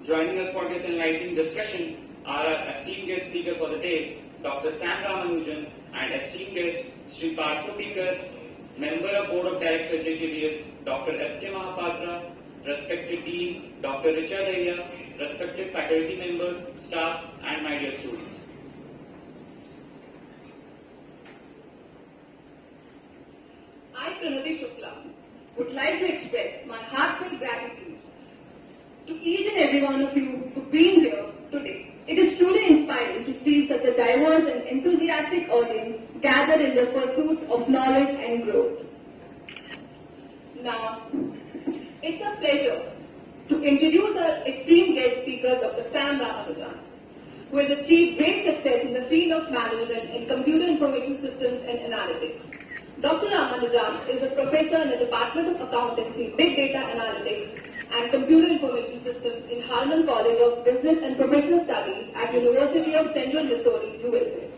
Joining us for this enlightening discussion are our esteemed guest speaker for the day, Dr.Sam Ramanujun, and esteemed guest, Sri Parthu Pikar, Member of Board of Directors JKBS, Dr. S.K. Mahapatra, respected Dean, Dr. Richard Ayya, respected faculty members, staffs, and my dear students. I, Pranati Shukla, would like to express my heartfelt gratitude to each and every one of you for being here today. It is truly inspiring to see such a diverse and enthusiastic audience gathered in the pursuit of knowledge and growth. Now, it's a pleasure to introduce our esteemed guest speaker, Dr. Sam Ramanujun, who has achieved great success in the field of management in computer information systems and analytics. Dr. Ramanujun is a professor in the Department of Accountancy, Big Data Analytics and Computer Information Systems in Harman College of Business and Professional Studies at University of Central Missouri, USA.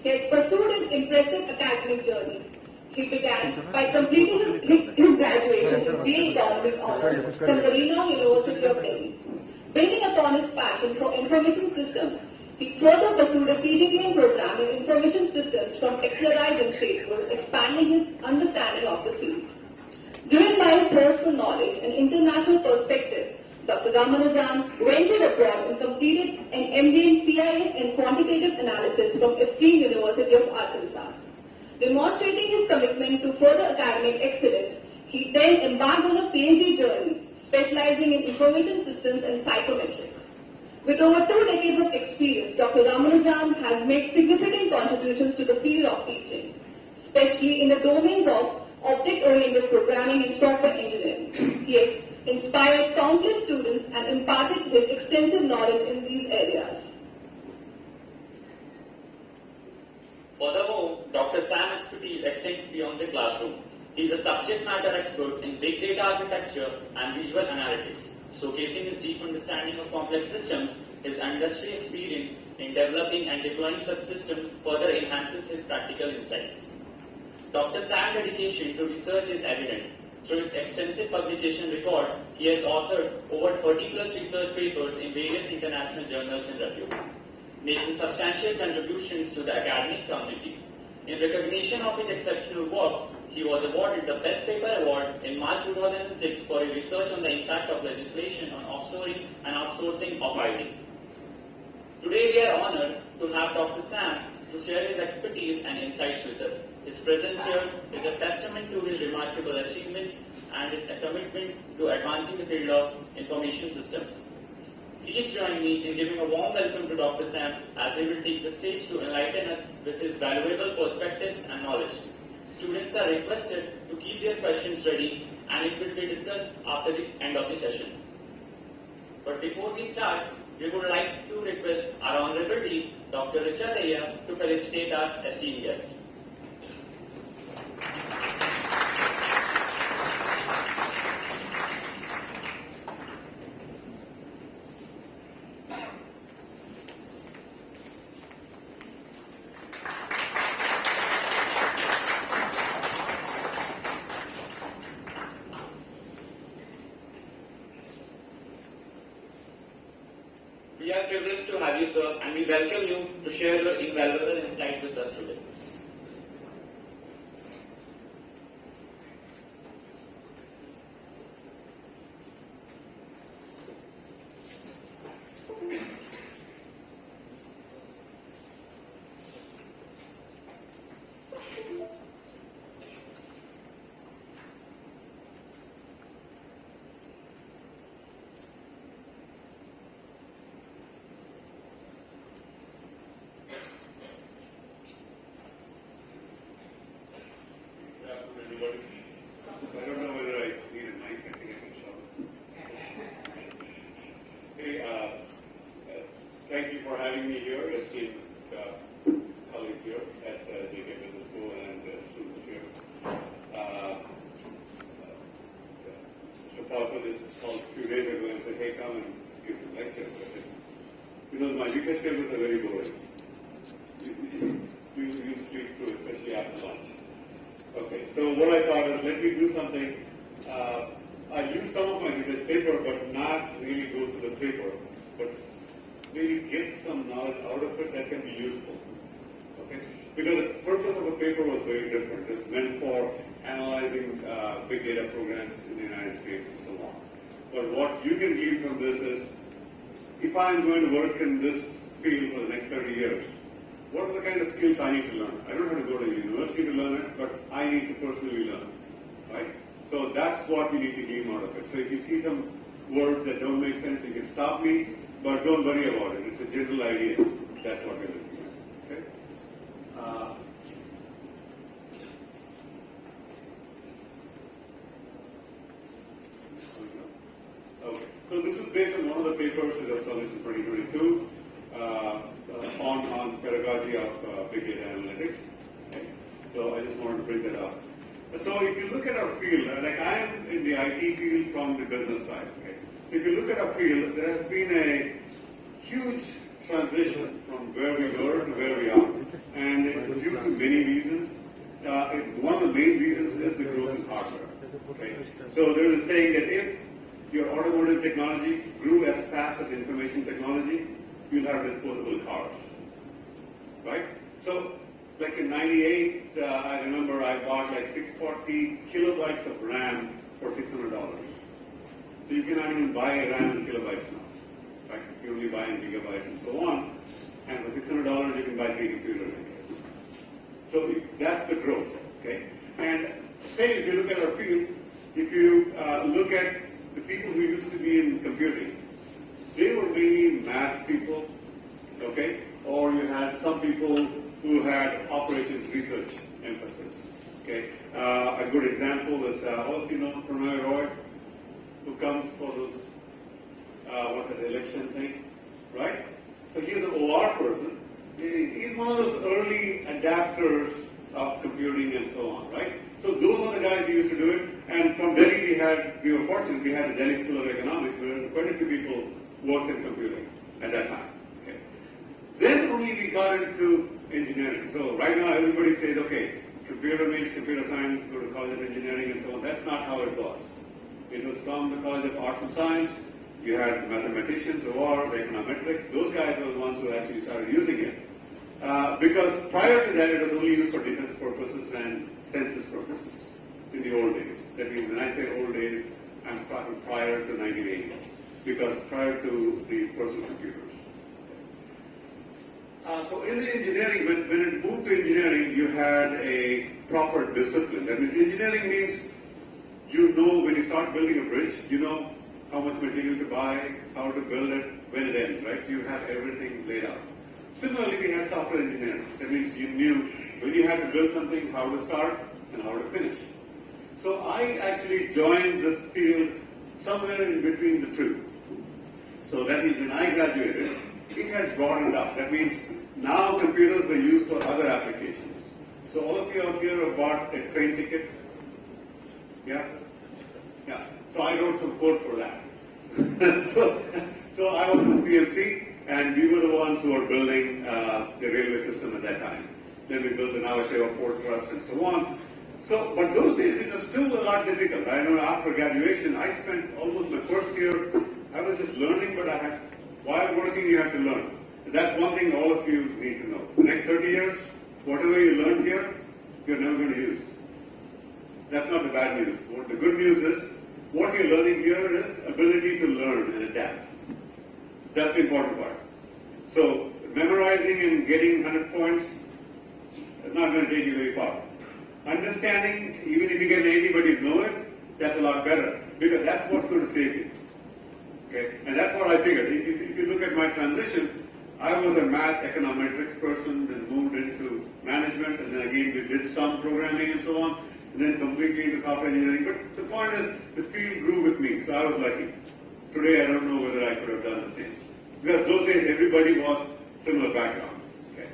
He has pursued an impressive academic journey. He began by completing his graduation in BA Economic Honors from the renowned University of Delhi. Building upon his passion for information systems, he further pursued a PGDM program in information systems from Exeter in Fayetteville, expanding his understanding of the field. Driven by his thirst for knowledge and international perspective, Dr. Ramanujun ventured abroad and completed an MD in CIS and Quantitative Analysis from esteemed University of Arkansas. Demonstrating his commitment to further academic excellence, he then embarked on a PhD journey, specializing in information systems and psychometrics. With over 2 decades of experience, Dr. Ramanujun has made significant contributions to the field of teaching, especially in the domains of object-oriented programming and software engineering. He has inspired countless students and imparted his extensive knowledge in these areas. Furthermore, Dr. Sam's expertise extends beyond the classroom. He is a subject matter expert in big data architecture and visual analytics, showcasing his deep understanding of complex systems. His industry experience in developing and deploying such systems further enhances his practical insights. Dr. Sam's dedication to research is evident. Through his extensive publication record, he has authored over 30+ research papers in various international journals and reviews, making substantial contributions to the academic community. In recognition of his exceptional work, he was awarded the Best Paper Award in March 2006 for his research on the impact of legislation on offshoring and outsourcing of IT. Today we are honored to have Dr. Sam to share his expertise and insights with us. His presence here is a testament to his remarkable achievements and his commitment to advancing the field of information systems. Please join me in giving a warm welcome to Dr. Sam as he will take the stage to enlighten us with his valuable perspectives and knowledge. Students are requested to keep their questions ready and it will be discussed after the end of the session. But before we start, we would like to request our Honorable Dean, Dr. Richard Ayya, to felicitate our esteemed guests. We are privileged to have you, sir, and we welcome you to share your invaluable insight with us today. I don't know whether I need a mic. I think I can shout. Hey, thank you for having me here, esteemed colleagues here at JK Business School and students here. Mr. Paulson is called a few days ago and said, hey, come and give some lecture. I said, you know, my research papers are very boring. You sleep through, especially after lunch. Okay, so what I thought is let me do something I use some of my research paper, but not really go to the paper, but really get some knowledge out of it that can be useful. Okay? Because the purpose of a paper was very different. It's meant for analyzing big data programs in the United States and so on. But what you can glean from this is, if I'm going to work in this field for the next 30 years, what are the kind of skills I need to learn? I don't have to go to university to learn it, but I need to personally learn, right? So that's what you need to glean out of it. So if you see some words that don't make sense, you can stop me, but don't worry about it. It's a general idea. That's what we're looking at. Okay? Okay. So this is based on one of the papers that was published in 2022 on pedagogy of big data analytics. Okay. So I just wanted to bring that up. So if you look at our field, like I am in the IT field from the business side. Okay. So if you look at our field, there has been a huge transition from where we were to where we are, and it's due to many reasons. One of the main reasons is the growth in hardware. Okay. So there is a saying that if your automotive technology grew as fast as information technology, you'll have disposable cars, right? So, like in '98, I remember I bought like 640 kilobytes of RAM for $600. So you cannot even buy a RAM in kilobytes now, right? You only buy in gigabytes and so on. And for $600, you can buy 3 computers. So that's the growth, okay? And say if you look at our field, if you look at the people who used to be in computing, they were mainly math people, okay? Or you had some people who had operations research emphasis, okay? A good example is, all of you know Pranay Roy, who comes for those, what's that, election thing, right? So he's an OR person. He's one of those early adapters of computing and so on, right? So those are the guys who used to do it. And from Delhi, we were fortunate, we had the Delhi School of Economics, where quite a few people worked in computing at that time. Okay. Then only we got into engineering. So right now, everybody says, okay, computer means computer science, go to College of Engineering and so on. That's not how it was. It was from the College of Arts and Science. You had mathematicians, or econometrics. Those guys were the ones who actually started using it. Because prior to that, it was only used for defense purposes and census purposes in the old days. That means when I say old days, I'm talking prior to 1980, because prior to the personal computers. So in the engineering, when it moved to engineering, you had a proper discipline. That means engineering means you know when you start building a bridge, you know how much material to buy, how to build it, when it ends, right? You have everything laid out. Similarly, we had software engineers. That means you knew when you had to build something, how to start and how to finish. So I actually joined this field somewhere in between the two. So that means when I graduated, it had broadened up. That means now computers are used for other applications. So all of you out here have bought a train ticket? Yeah? Yeah. So I wrote some code for that. so I was in CMC, and we were the ones who were building the railway system at that time. Then we built the Navasheva Port Trust and so on. So, but those days it was still a lot difficult. I know after graduation, I spent almost my first year, I was just learning, but while working you have to learn. And that's one thing all of you need to know. The next 30 years, whatever you learned here, you're never going to use. That's not the bad news. What the good news is, what you're learning here is ability to learn and adapt. That's the important part. So, memorizing and getting 100 points is not going to take you very far. Understanding, even if you get 80 but you know it, that's a lot better, because that's what's going to save you. Okay? And that's what I figured. If you look at my transition, I was a math econometrics person, then moved into management, and then again we did some programming and so on, and then completely into software engineering. But the point is, the field grew with me, so I was lucky. Today I don't know whether I could have done the same. Because those days everybody was similar background. Okay?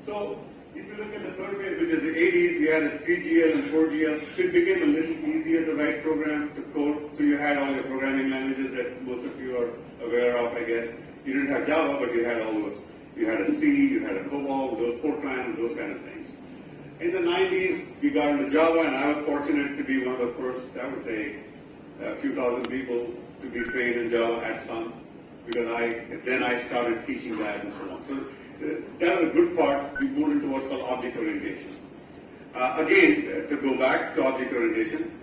So, if you look at the third phase, which is the 80s, we had a 3GL and 4GL. It became a little easier to write programs, to code. So you had all your programming languages that most of you are aware of, I guess. You didn't have Java, but you had all those. You had a C, you had a COBOL, those Fortran, those kind of things. In the 90s, we got into Java, and I was fortunate to be one of the first, I would say, a few thousand people to be trained in Java at Sun, because then I started teaching that and so on. So that was a good part. We moved into what's called object orientation. Again, to go back to object orientation,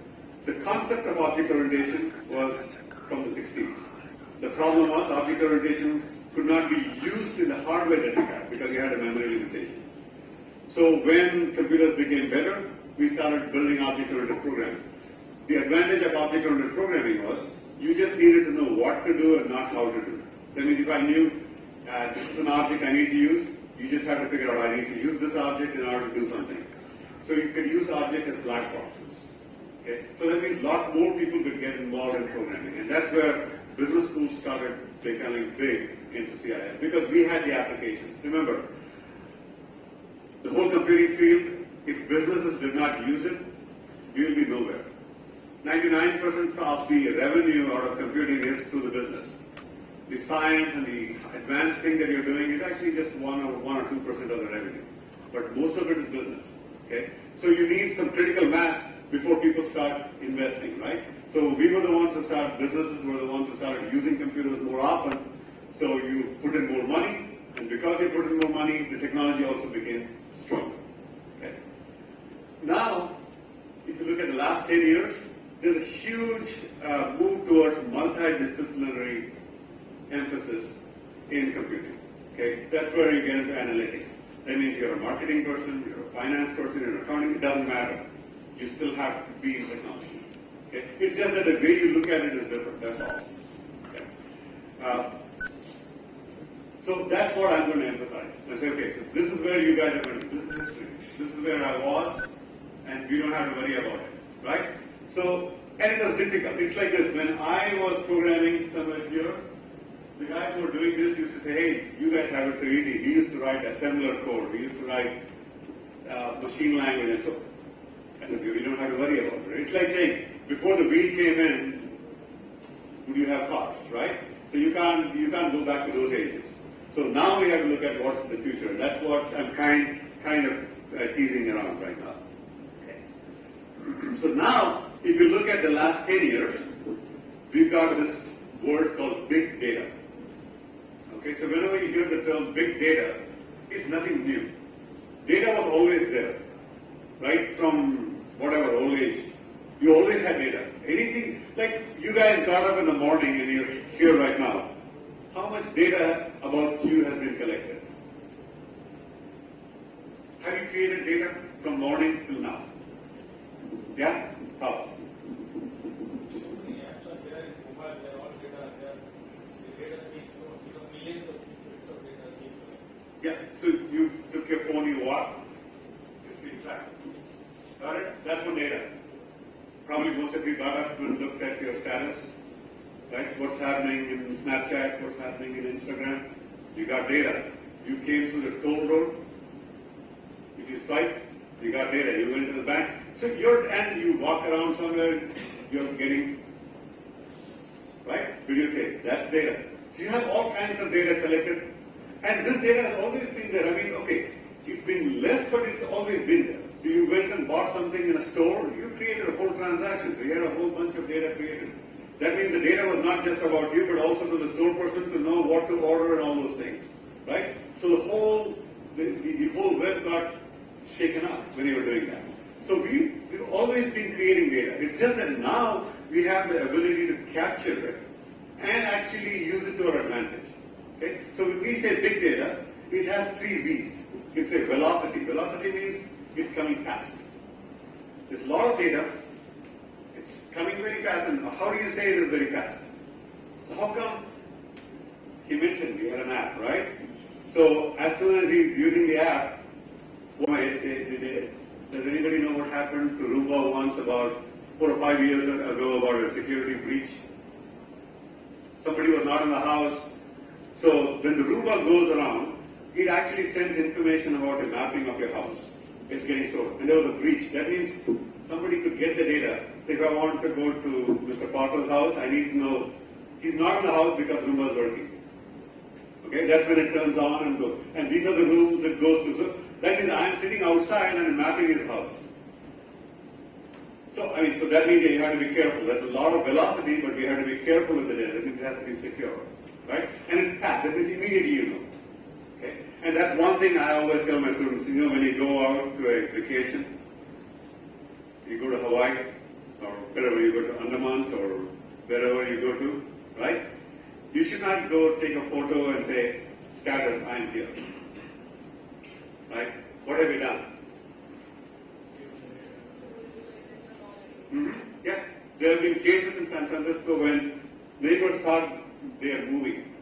the concept of object orientation was from the 60s. The problem was object orientation could not be used in the hardware that we had because we had a memory limitation. So when computers became better, we started building object-oriented programming. The advantage of object-oriented programming was you just needed to know what to do and not how to do it. That means if I knew this is an object I need to use, you just have to figure out I need to use this object in order to do something. So you could use objects as black boxes. Okay? So that means a lot more people could get involved in programming. And that's where business schools started becoming big into CIS because we had the applications. Remember, the whole computing field, if businesses did not use it, we will be nowhere. 99% of the revenue out of computing is through the business. The science and the advanced thing that you're doing is actually just 1 or 2% of the revenue. But most of it is business. Okay? So you need some critical mass before people start investing, right? So we were the ones who started, businesses were the ones who started using computers more often. So you put in more money, and because you put in more money, the technology also became stronger. Okay? Now, if you look at the last 10 years, there's a huge move towards multidisciplinary emphasis in computing. Okay? That's where you get into analytics. That means you're a marketing person, you're a finance person, you're an accounting, it doesn't matter. You still have to be in technology. Okay? It's just that the way you look at it is different, that's all. Okay? So that's what I'm going to emphasize. I say, okay, so this is where you guys are going to do. This is history. This is where I was, and we don't have to worry about it, right? So, and it was difficult. It's like this. When I was programming somewhere here, the guys who were doing this used to say, hey, you guys have it so easy. We used to write assembler code. We used to write machine language and so on. And we don't have to worry about it. It's like saying, before the wheel came in, would you have cars, right? So you can't go back to those ages. So now we have to look at what's the future. That's what I'm kind of teasing around right now. Okay. So now, if you look at the last 10 years, we've got this word called big data. Okay, so whenever you hear the term big data, it's nothing new. Data was always there, right? From whatever old age, you always had data. Anything, like you guys got up in the morning and you're here right now. How much data about you has been collected? Have you created data from morning till now? Yeah? How? Yeah, so you took your phone, you walked, it's been tracked. Got it? That's what data. Probably most of you got up and looked at your status, right? What's happening in Snapchat, what's happening in Instagram. You got data. You came through the toll road. If you swipe, you got data. You went to the bank. So and you walk around somewhere, you're getting, right? Videotape. That's data. You have all kinds of data collected. And this data has always been there. I mean, okay, it's been less, but it's always been there. So you went and bought something in a store, you created a whole transaction. So you had a whole bunch of data created. That means the data was not just about you, but also to the store person to know what to order and all those things, right? So the whole web got shaken up when you were doing that. So we've always been creating data. It's just that now we have the ability to capture it and actually use it to our advantage. Okay? So when we say big data, it has 3 V's. It's a velocity. Velocity means it's coming fast. There's a lot of data. It's coming very fast. And how do you say it is very fast? So how come? He mentioned we had an app, right? So as soon as he's using the app, does anybody know what happened to Roomba once about 4 or 5 years ago about a security breach? Somebody was not in the house. So when the Roomba goes around, it actually sends information about the mapping of your house. It's getting stored. And there was a breach. That means somebody could get the data. So if I want to go to Mr. Potter's house, I need to know he's not in the house because Roomba is working. Okay, that's when it turns on and goes. And these are the rooms it goes to. So that means I'm sitting outside and I'm mapping his house. So, so that means that you have to be careful. There's a lot of velocity, but you have to be careful with the data. It has to be secure, right? And it's fast. That means immediately you know. Okay? And that's one thing I always tell my students. When you go out to a vacation, you go to Hawaii, or wherever you go to Andaman, or wherever you go to, right? You should not go take a photo and say, status, I am here. Right? What have you done? Yeah. There have been cases in San Francisco when neighbors thought they are moving.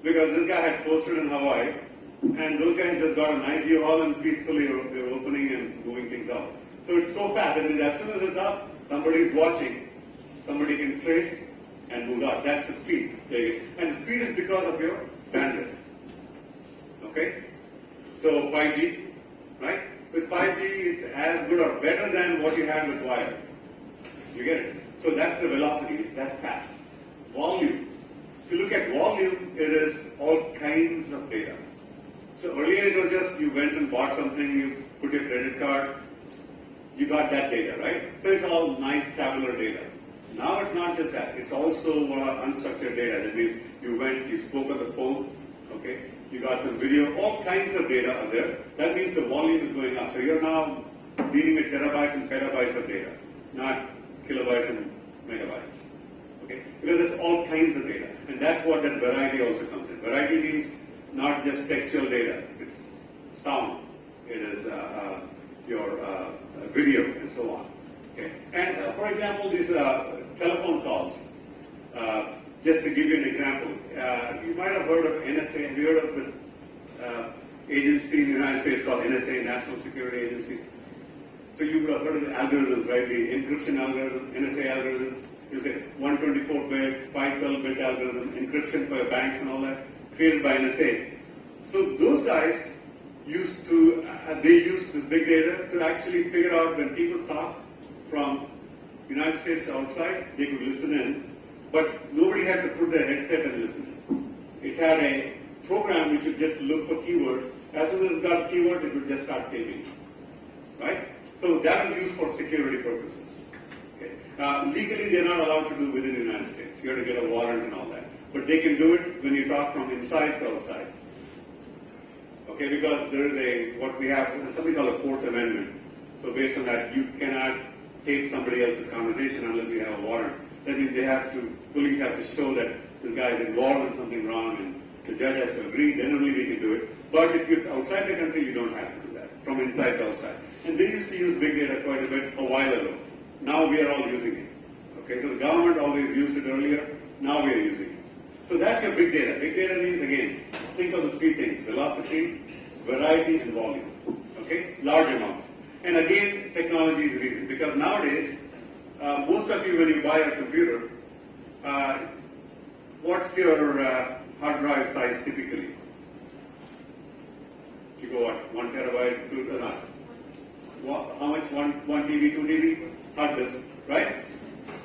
Because this guy had posted in Hawaii, and those guys just got a nice U-Haul and peacefully they were opening and moving things out. So it's so fast. I mean, as soon as it's up, somebody is watching, somebody can trace and move out. That's the speed. And the speed is because of your bandwidth. Okay? So 5G, right? With 5G, it's as good or better than what you had with wire. You get it? So that's the velocity. It's that fast. Volume. If you look at volume, it is all kinds of data. So earlier it was just you went and bought something, you put your credit card, you got that data, right? So it's all nice tabular data. Now it's not just that. It's also unstructured data. That means you went, you spoke on the phone, okay? You got some video, all kinds of data are there. That means the volume is going up. So you're now dealing with terabytes and petabytes of data, not kilobytes and megabytes. Okay? Because there's all kinds of data. And that's what that variety also comes in. Variety means not just textual data. It's sound. It is your video and so on. Okay? And for example, these telephone calls. Just to give you an example, you might have heard of NSA. Have you heard of the agency in the United States called NSA, National Security Agency? So you would have heard of the algorithms, right? The encryption algorithms, NSA algorithms. You say 124-bit, 512-bit algorithm, encryption for banks and all that, created by NSA. So those guys used to, they used this big data to actually figure out when people talk from United States outside, they could listen in, but nobody had to put their headset and listen in. It had a program which would just look for keywords. As soon as it got keywords, it would just start taping. Right? So that is used for security purposes. Okay. Legally, they're not allowed to do within the United States. You have to get a warrant and all that. But they can do it when you talk from inside to outside. Okay, because there is what we have, something called a Fourth Amendment. So based on that, you cannot tape somebody else's conversation unless you have a warrant. That means police have to show that this guy is involved in something wrong and the judge has to agree, then only they can do it. But if you're outside the country, you don't have to do that, from inside to outside. And they used to use big data quite a bit a while ago. Now we are all using it. Okay, so the government always used it earlier, now we are using it. So that's your big data. Big data means, again, think of the three things: velocity, variety, and volume. Okay, large amount. And again, technology is the reason. Because nowadays, most of you, when you buy a computer, what's your hard drive size typically? You go what? 1 terabyte, 2 terabyte. How much? 1 TB, 2 TB? Hard disk, right?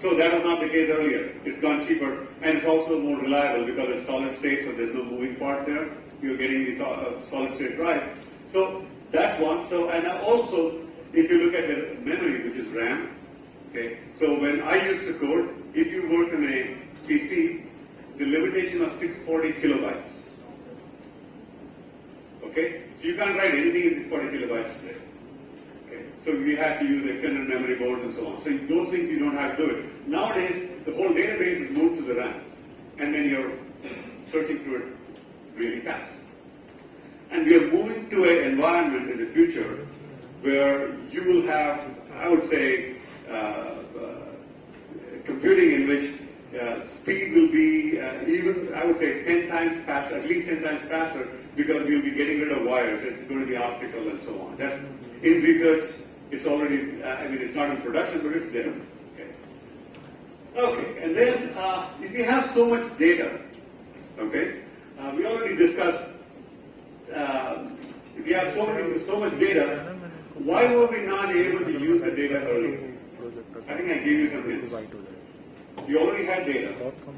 So that was not the case earlier. It's gone cheaper, and it's also more reliable because it's solid state, so there's no moving part there. You're getting the solid state drive. So that's one. So, and also, if you look at the memory, which is RAM, okay. So when I used to code, if you work in a PC, the limitation of 640 kilobytes. Okay, so you can't write anything in 640 kilobytes today. Okay, so we have to use extended memory boards and so on. So those things you don't have to do it. Nowadays, the whole database is moved to the RAM, and then you're searching through it really fast. And we are moving to an environment in the future where you will have, I would say, computing in which speed will be even, I would say, 10 times faster, at least 10 times faster, because we'll be getting rid of wires. It's going to be optical and so on. That's in research. It's already, it's not in production, but it's there. Okay, and then if you have so much data, okay, we already discussed, if you have so much data, why were we not able to use the data earlier? I think I gave you some hints. You already had data.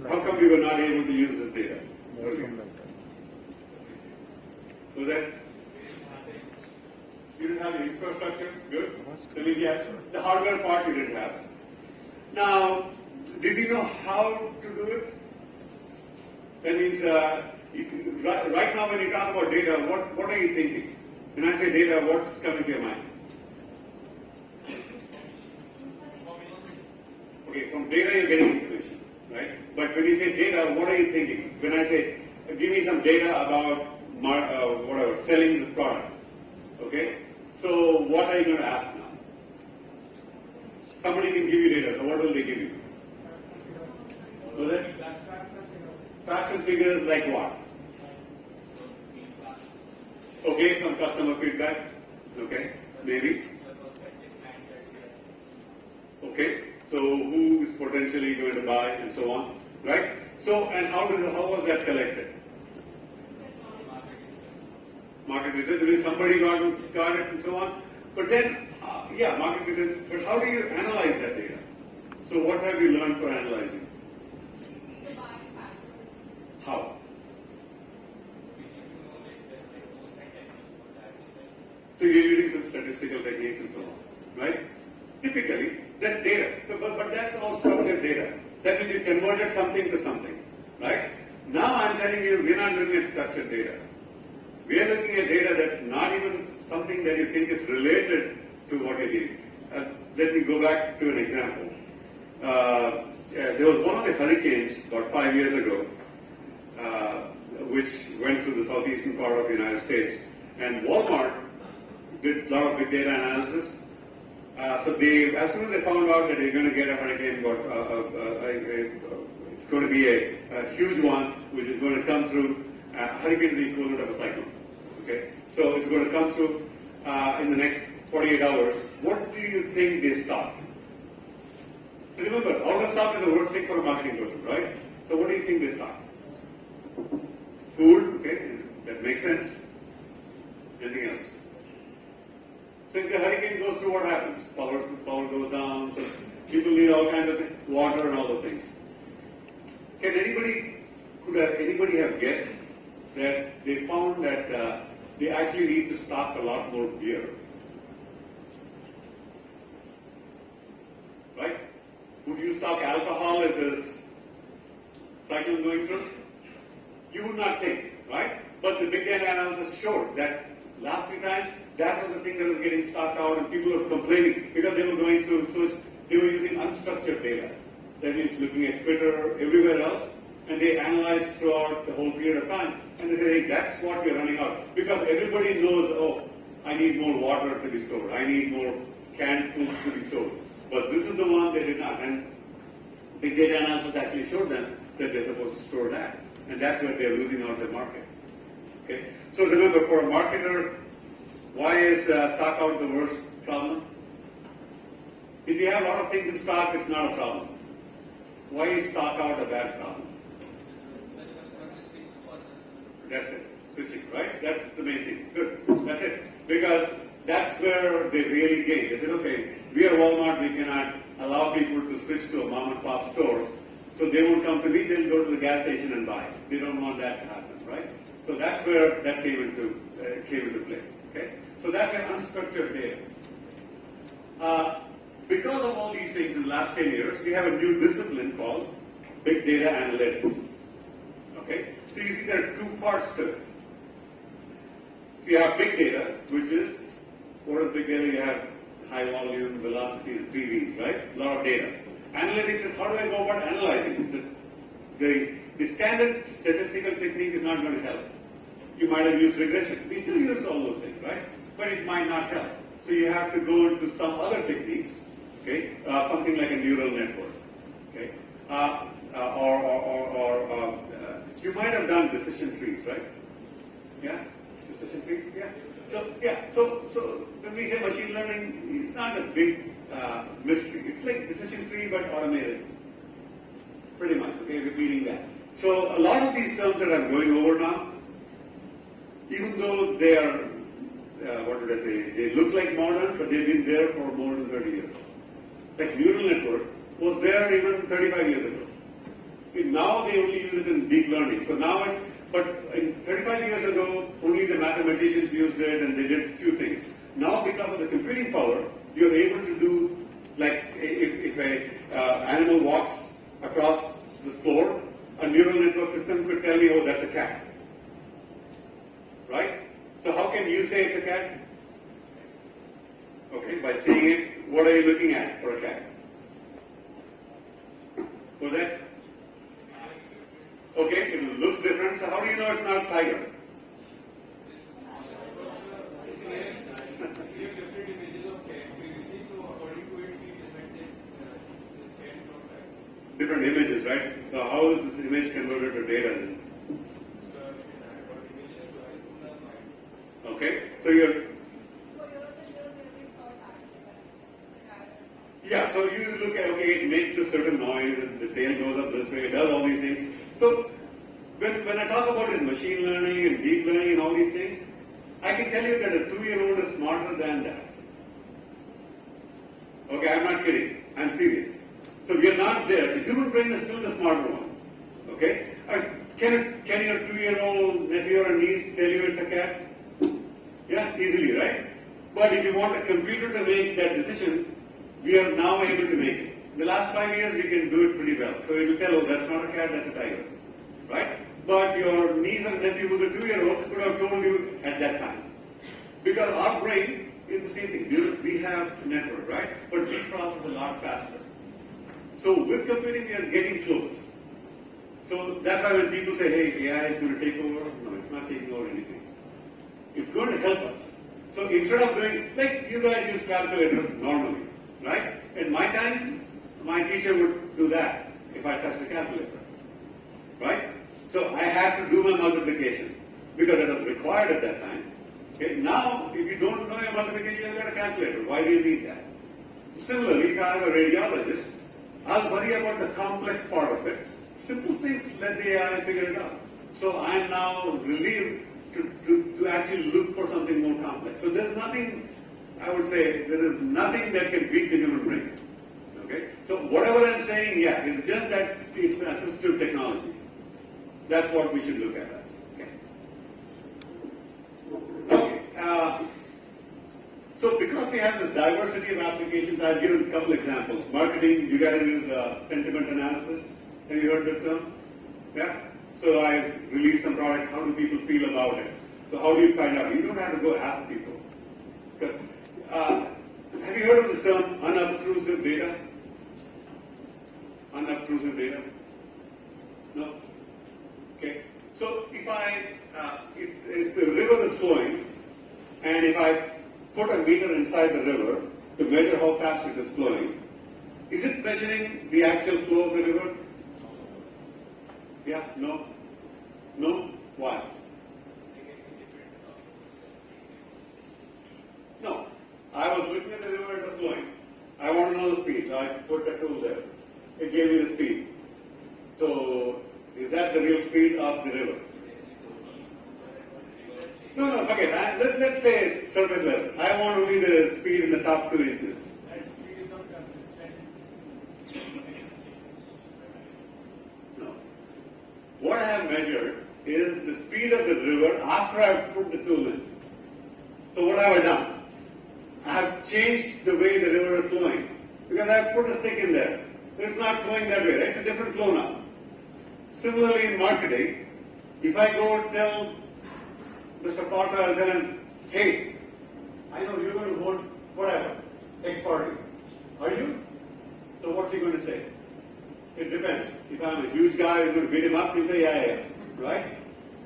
How come we were not able to use this data earlier? Was that you didn't have the infrastructure, good. That means yes, the hardware part you didn't have. Now, did you know how to do it? That means, right now when you talk about data, what are you thinking? When I say data, what's coming to your mind? Okay, from data you're getting information, right? But when you say data, what are you thinking? When I say, give me some data about selling this product, okay? So what are you going to ask now? Somebody can give you data, so what will they give you? Was it? Facts and figures like what? Okay, some customer feedback. Okay, maybe. Okay, so who is potentially going to buy and so on, right? So, and how was that collected? Market research. I mean, somebody got it and so on. But then, market research. But how do you analyze that data? So, what have you learned for analyzing? How? So you're using some statistical techniques and so on, right? Typically, that's data. But that's all structured data. That means you converted something to something, right? Now I'm telling you, we're not looking at structured data. We are looking at data that's not even something that you think is related to what you're doing. Let me go back to an example. There was one of the hurricanes about 5 years ago, which went through the southeastern part of the United States. And Walmart did a lot of big data analysis. So they, as soon as they found out that they're going to get a hurricane, it's going to be a huge one, which is going to come through. Hurricane is the equivalent of a cyclone. Okay, so it's going to come through in the next 48 hours. What do you think they stopped? So remember, out of stock is the worst thing for a marketing person, right? So what do you think they stopped? Food, okay, that makes sense. Anything else? So if the hurricane goes through, what happens? Power goes down, so people need all kinds of things, water and all those things. Could anybody have guessed that they found that they actually need to stock a lot more beer? Right? Would you stock alcohol if there's cyclone going through? You would not think, right? But the big data analysis showed that last 3 times, that was the thing that was getting stocked out, and people were complaining because they were going through, so they were using unstructured data. That means looking at Twitter, everywhere else, and they analyzed throughout the whole period of time, and they said, hey, that's what we're running out. Because everybody knows, oh, I need more water to be stored, I need more canned food to be stored. But this is the one they did not, and big data analysis actually showed them that they're supposed to store that, and that's where they're losing out their market. Okay? So remember, for a marketer, why is stock out the worst problem? If you have a lot of things in stock, it's not a problem. Why is stock out a bad problem? That's it. Switching, right? That's the main thing. Good. That's it. Because that's where they really gain. They said, okay, we are Walmart, we cannot allow people to switch to a mom and pop store. So they won't come to me, they'll go to the gas station and buy. They don't want that to happen, right? So that's where that came into play. Okay? So that's an unstructured data. Because of all these things in the last 10 years, we have a new discipline called big data analytics. Okay? So you see there are 2 parts to it. So you have big data, which is, what is big data? You have high volume, velocity, and 3 V's, right? A lot of data. Analytics is how do I go about analyzing? The standard statistical technique is not going to help. You might have used regression. We still use all those things, right? But it might not help. So you have to go into some other techniques, okay? Something like a neural network, okay? You might have done decision trees, right? Yeah? Decision trees? Yeah. So when we say machine learning, it's not a big mystery. It's like decision tree but automated. Pretty much, okay, repeating that. So a lot of these terms that I'm going over now, even though they are, they look like modern, but they've been there for more than 30 years. Like neural network was there even 35 years ago. Now they only use it in deep learning. So now but in 35 years ago, only the mathematicians used it and they did a few things. Now, because of the computing power, you're able to do, like, if a animal walks across the floor, a neural network system could tell me, oh, that's a cat. Right? So how can you say it's a cat? Okay, by seeing it, what are you looking at for a cat? Was that? Okay, it looks different, so how do you know it's not a tiger? Different images, right? So how is this image converted to data then? Okay, so you're... Yeah, so you look at, okay, it makes a certain noise, and the tail goes up this way, it does all these things. So when I talk about this machine learning and deep learning and all these things, I can tell you that a 2-year-old is smarter than that. Okay, I'm not kidding. I'm serious. So we are not there. The human brain is still the smarter one. Okay? Can your 2-year-old nephew or niece tell you it's a cat? Yeah, easily, right? But if you want a computer to make that decision, we are now able to make it. In the last 5 years, we can do it pretty well. So it will tell, oh, that's not a cat, that's a tiger. Right? But your niece or nephew who's a 2-year-old could have told you at that time. Because our brain is the same thing. We have network, right? But we process a lot faster. So with computing, we are getting close. So that's why when people say, hey, AI is going to take over, no, it's not taking over anything. It's going to help us. So instead of doing, like you guys use calculators normally, right? In my time, my teacher would do that if I touched the calculator, right? So I had to do my multiplication because it was required at that time. Okay? Now, if you don't know your multiplication, you've got a calculator. Why do you need that? Similarly, if I have a radiologist, I'll worry about the complex part of it. Simple things, let the AI figure it out. So I'm now relieved to actually look for something more complex. So there's nothing, I would say, there is nothing that can beat the human brain. Okay? So whatever I'm saying, yeah, it's just that it's an assistive technology. That's what we should look at. Okay. Okay. So because we have this diversity of applications, I've given a couple examples. Marketing, you guys use sentiment analysis. Have you heard this term? Yeah? So I released some product, how do people feel about it? So how do you find out? You don't have to go ask people. Because, have you heard of this term, unobtrusive data? Unobtrusive data? No? Okay. So if the river is flowing, and if I put a meter inside the river to measure how fast it is flowing, is it measuring the actual flow of the river? Yeah? No? No? Why? No. I was looking at the river, it was flowing. I want to know the speed, so I put the tool there. It gave me the speed. So, is that the real speed of the river? No, forget. Let's say it's surface level. I want only the speed in the top 2 inches. That speed is not consistent. No. What I have measured is the speed of the river after I have put the tool in. So what have I done? I have changed the way the river is flowing because I have put a stick in there. So it's not flowing that way, right? It's a different flow now. Similarly in marketing, if I go tell Mr. Potter, I'll tell him, hey, I know you're going to vote whatever, X party. Are you? So what's he going to say? It depends. If I'm a huge guy who's going to beat him up, he'll say, yeah. Right?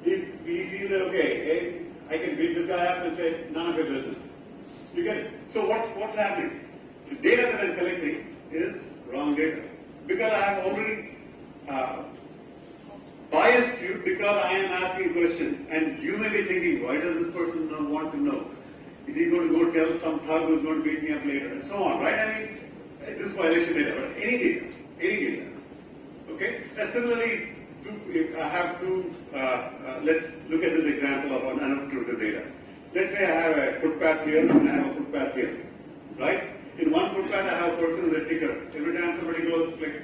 If he sees that, okay, I can beat this guy up and say, none of your business. You get it? So what's happening? The data that I'm collecting is wrong data. Because I have already biased you because I am asking a question. And you may be thinking, why does this person not want to know? Is he going to go tell some thug who's going to beat me up later? And so on, right? I mean, this is violation data, but any data. Okay? And similarly, if I have two, let's look at this example of an unobtrusive data. Let's say I have a footpath here and I have a footpath here, right? In one footpath, I have a person with a ticker. Every time somebody goes, click,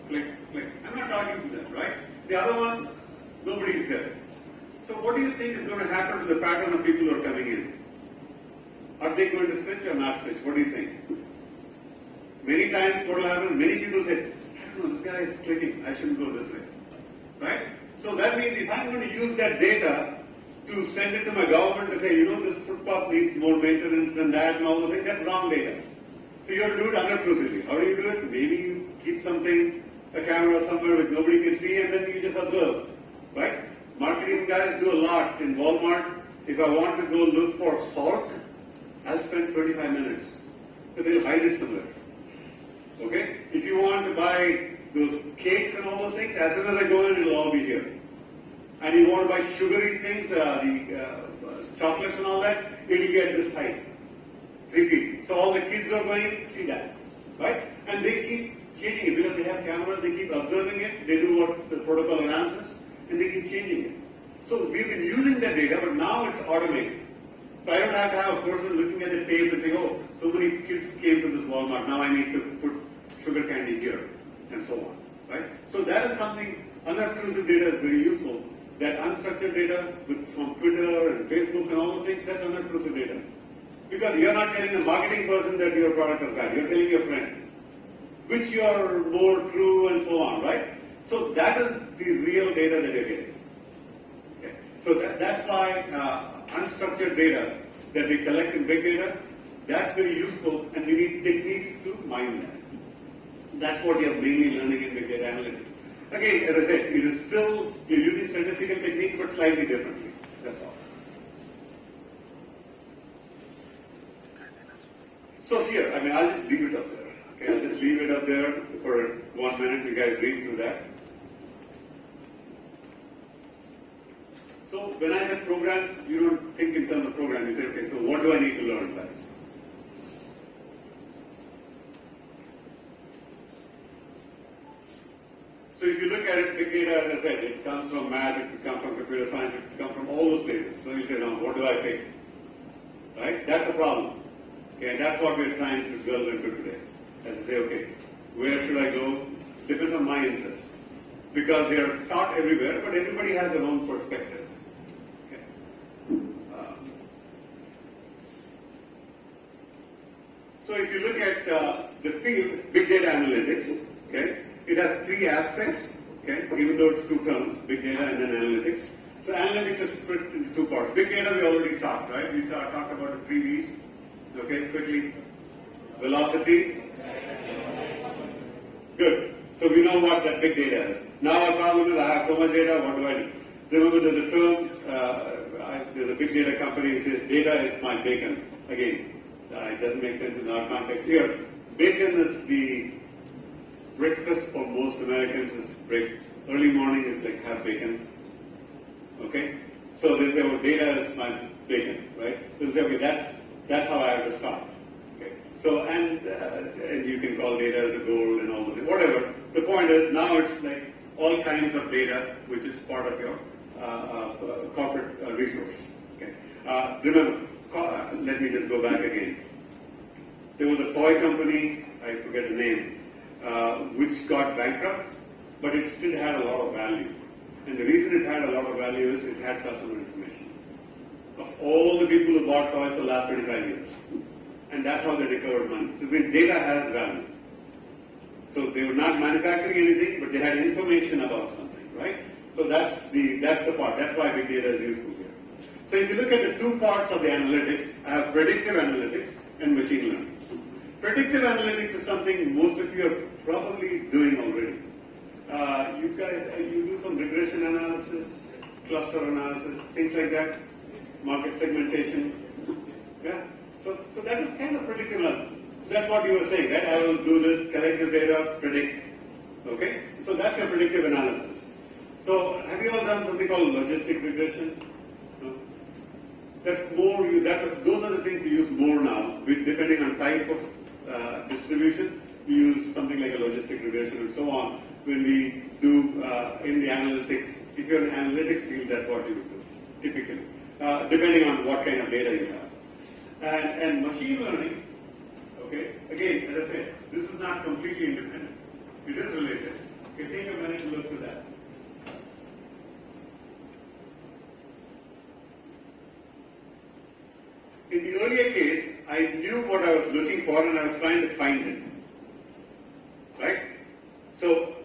click, click. I'm not talking to them, right? The other one, nobody is there. So what do you think is going to happen to the pattern of people who are coming in? Are they going to switch or not switch? What do you think? Many times what will happen, many people say, I don't know, this guy is clicking, I shouldn't go this way. Right? So that means if I'm going to use that data to send it to my government to say, you know, this footpath needs more maintenance than that and all those things, that's wrong data. So you have to do it unobtrusively. How do you do it? Maybe you keep something, a camera somewhere which nobody can see, and then you just observe. Right? Marketing guys do a lot. In Walmart, if I want to go look for salt, I'll spend 25 minutes. So they'll hide it somewhere. Okay? If you want to buy those cakes and all those things, as soon as I go in, it'll all be here. And you want to buy sugary things, chocolates and all that, it'll get this height. 3 feet. So all the kids are going, see that. Right? And they keep changing it because they have cameras, they keep observing it, they do what the protocol announces, and they keep changing it. So we've been using that data, but now it's automated. So I don't have to have a person looking at the tape and saying, oh, so many kids came to this Walmart, now I need to put sugar candy here, and so on. Right? So that is something, unobtrusive data is very useful. That unstructured data from Twitter and Facebook and all those things, that's unobtrusive data. Because you're not telling the marketing person that your product is bad, you're telling your friend, which you are more true and so on, right? So that is the real data that you're getting. Okay. So that's why unstructured data that we collect in big data, that's very useful, and we need techniques to mine that. That's what you're mainly learning in big data analytics. Again, as I said, it is still, you're using statistical techniques, but slightly differently. That's all. So here, I mean, I'll just leave it up there. Okay, I'll just leave it up there for 1 minute. You guys read through that. So when I have programs, you don't think in terms of program. You say, okay, so what do I need to learn, guys? So if you look at it, big data, as I said, it comes from math, it comes from computer science, it comes from all those places. So you say, now, what do I pick? Right? That's the problem. Okay, and that's what we're trying to delve into today. As I say, okay, where should I go? Depends on my interest. Because they are taught everywhere, but everybody has their own perspectives. Okay. So if you look at the field, big data analytics, okay, it has 3 aspects, okay, even though it's 2 terms, big data and then analytics. So analytics is split into 2 parts. Big data we already talked, right? We talked about the 3 V's. Okay, quickly. Velocity. Good. So we know what that big data is. Now our problem is I have so much data, what do I do? Remember there's a term, there's a big data company which says data is my bacon. Again, it doesn't make sense in our context here. Bacon is the breakfast for most Americans is early morning is like have bacon. Okay? So they say, oh, data is my bacon, right? So they say, okay, that's how I have to start. Okay. So, and you can call data as a gold and all those things, whatever. The point is, now it's like all kinds of data, which is part of your corporate resource. Okay. Remember, let me just go back again. There was a toy company, I forget the name, which got bankrupt, but it still had a lot of value. And the reason it had a lot of value is it had customer information of all the people who bought toys for the last 25 years. And that's how they recovered money. So when data has value. So they were not manufacturing anything, but they had information about something, right? So that's the part. That's why big data is useful here. So if you look at the 2 parts of the analytics, I have predictive analytics and machine learning. Predictive analytics is something most of you are probably doing already. You guys, you do some regression analysis, cluster analysis, things like that, market segmentation. Yeah. So that is kind of predictive analysis. That's what you were saying, right? I will do this, collect the data, predict. Okay? So that's your predictive analysis. So have you all done something called logistic regression? No? That's more, those are the things we use more now, depending on type of distribution. We use something like a logistic regression and so on. When we do in the analytics, if you're in analytics field, that's what you would do, typically, depending on what kind of data you have. And machine learning, okay, again, as I said, this is not completely independent. It is related. Okay, take a minute to look through that. In the earlier case, I knew what I was looking for and I was trying to find it. Right? So,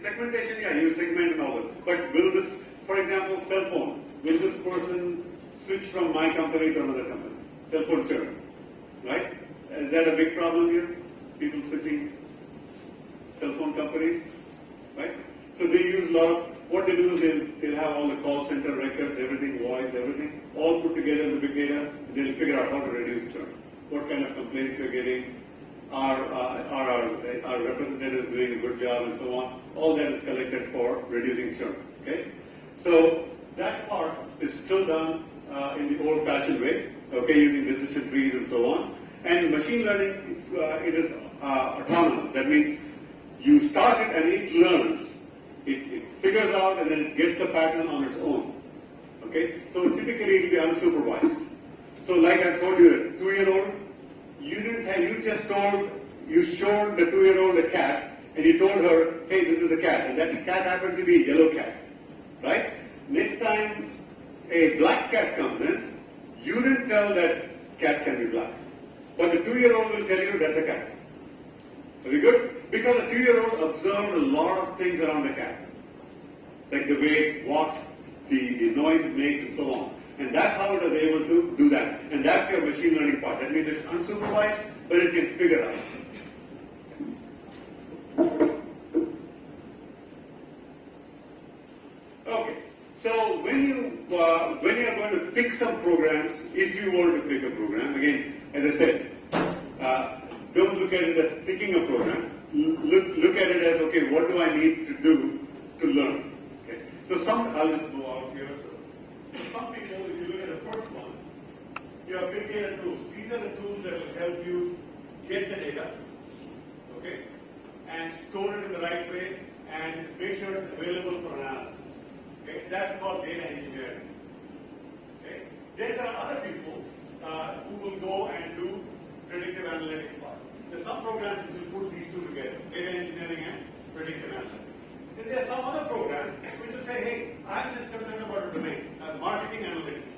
segmentation, yeah, you segment and all that. But will this, for example, cell phone, will this person switch from my company to another company? Cell phone churn. Right? Is that a big problem here? People switching cell phone companies? Right? So they use a lot of, what they do is they'll have all the call center records, everything, voice, everything, all put together in the big data, and they'll figure out how to reduce churn. What kind of complaints you're getting, are our representatives doing a good job, and so on. All that is collected for reducing churn. Okay? So that part is still done in the old-fashioned way, okay, using decision trees and so on. And machine learning, it is autonomous. That means you start it and it learns. It figures out and then it gets the pattern on its own. Okay? So typically it will be unsupervised. So like I told you, a 2-year-old, you showed the 2-year-old a cat and you told her, hey, this is a cat. And that cat happens to be a yellow cat. Right? Next time a black cat comes in, you didn't tell that cat can be black. But the 2-year-old will tell you that's a cat. Very good? Because the 2-year-old observed a lot of things around the cat. Like the way it walks, the noise it makes, and so on. And that's how it is able to do that. And that's your machine learning part. That means it's unsupervised, but it can figure out. Okay. So when you are going to pick some programs, if you want to pick a program, again, as I said, don't look at it as picking a program. Look at it as, okay, what do I need to do to learn? Okay. So I'll just go out here. So some people, if you look at the first one, you have big data tools. These are the tools that will help you get the data, okay, and store it in the right way and make sure it's available for analysis. Okay. That's called data engineering. Okay. Then there are other people who will go and do predictive analytics part. There are some programs which will put these two together, data engineering and predictive analytics. Then there are some other programs which will say, hey, I'm just concerned about a domain, marketing analytics.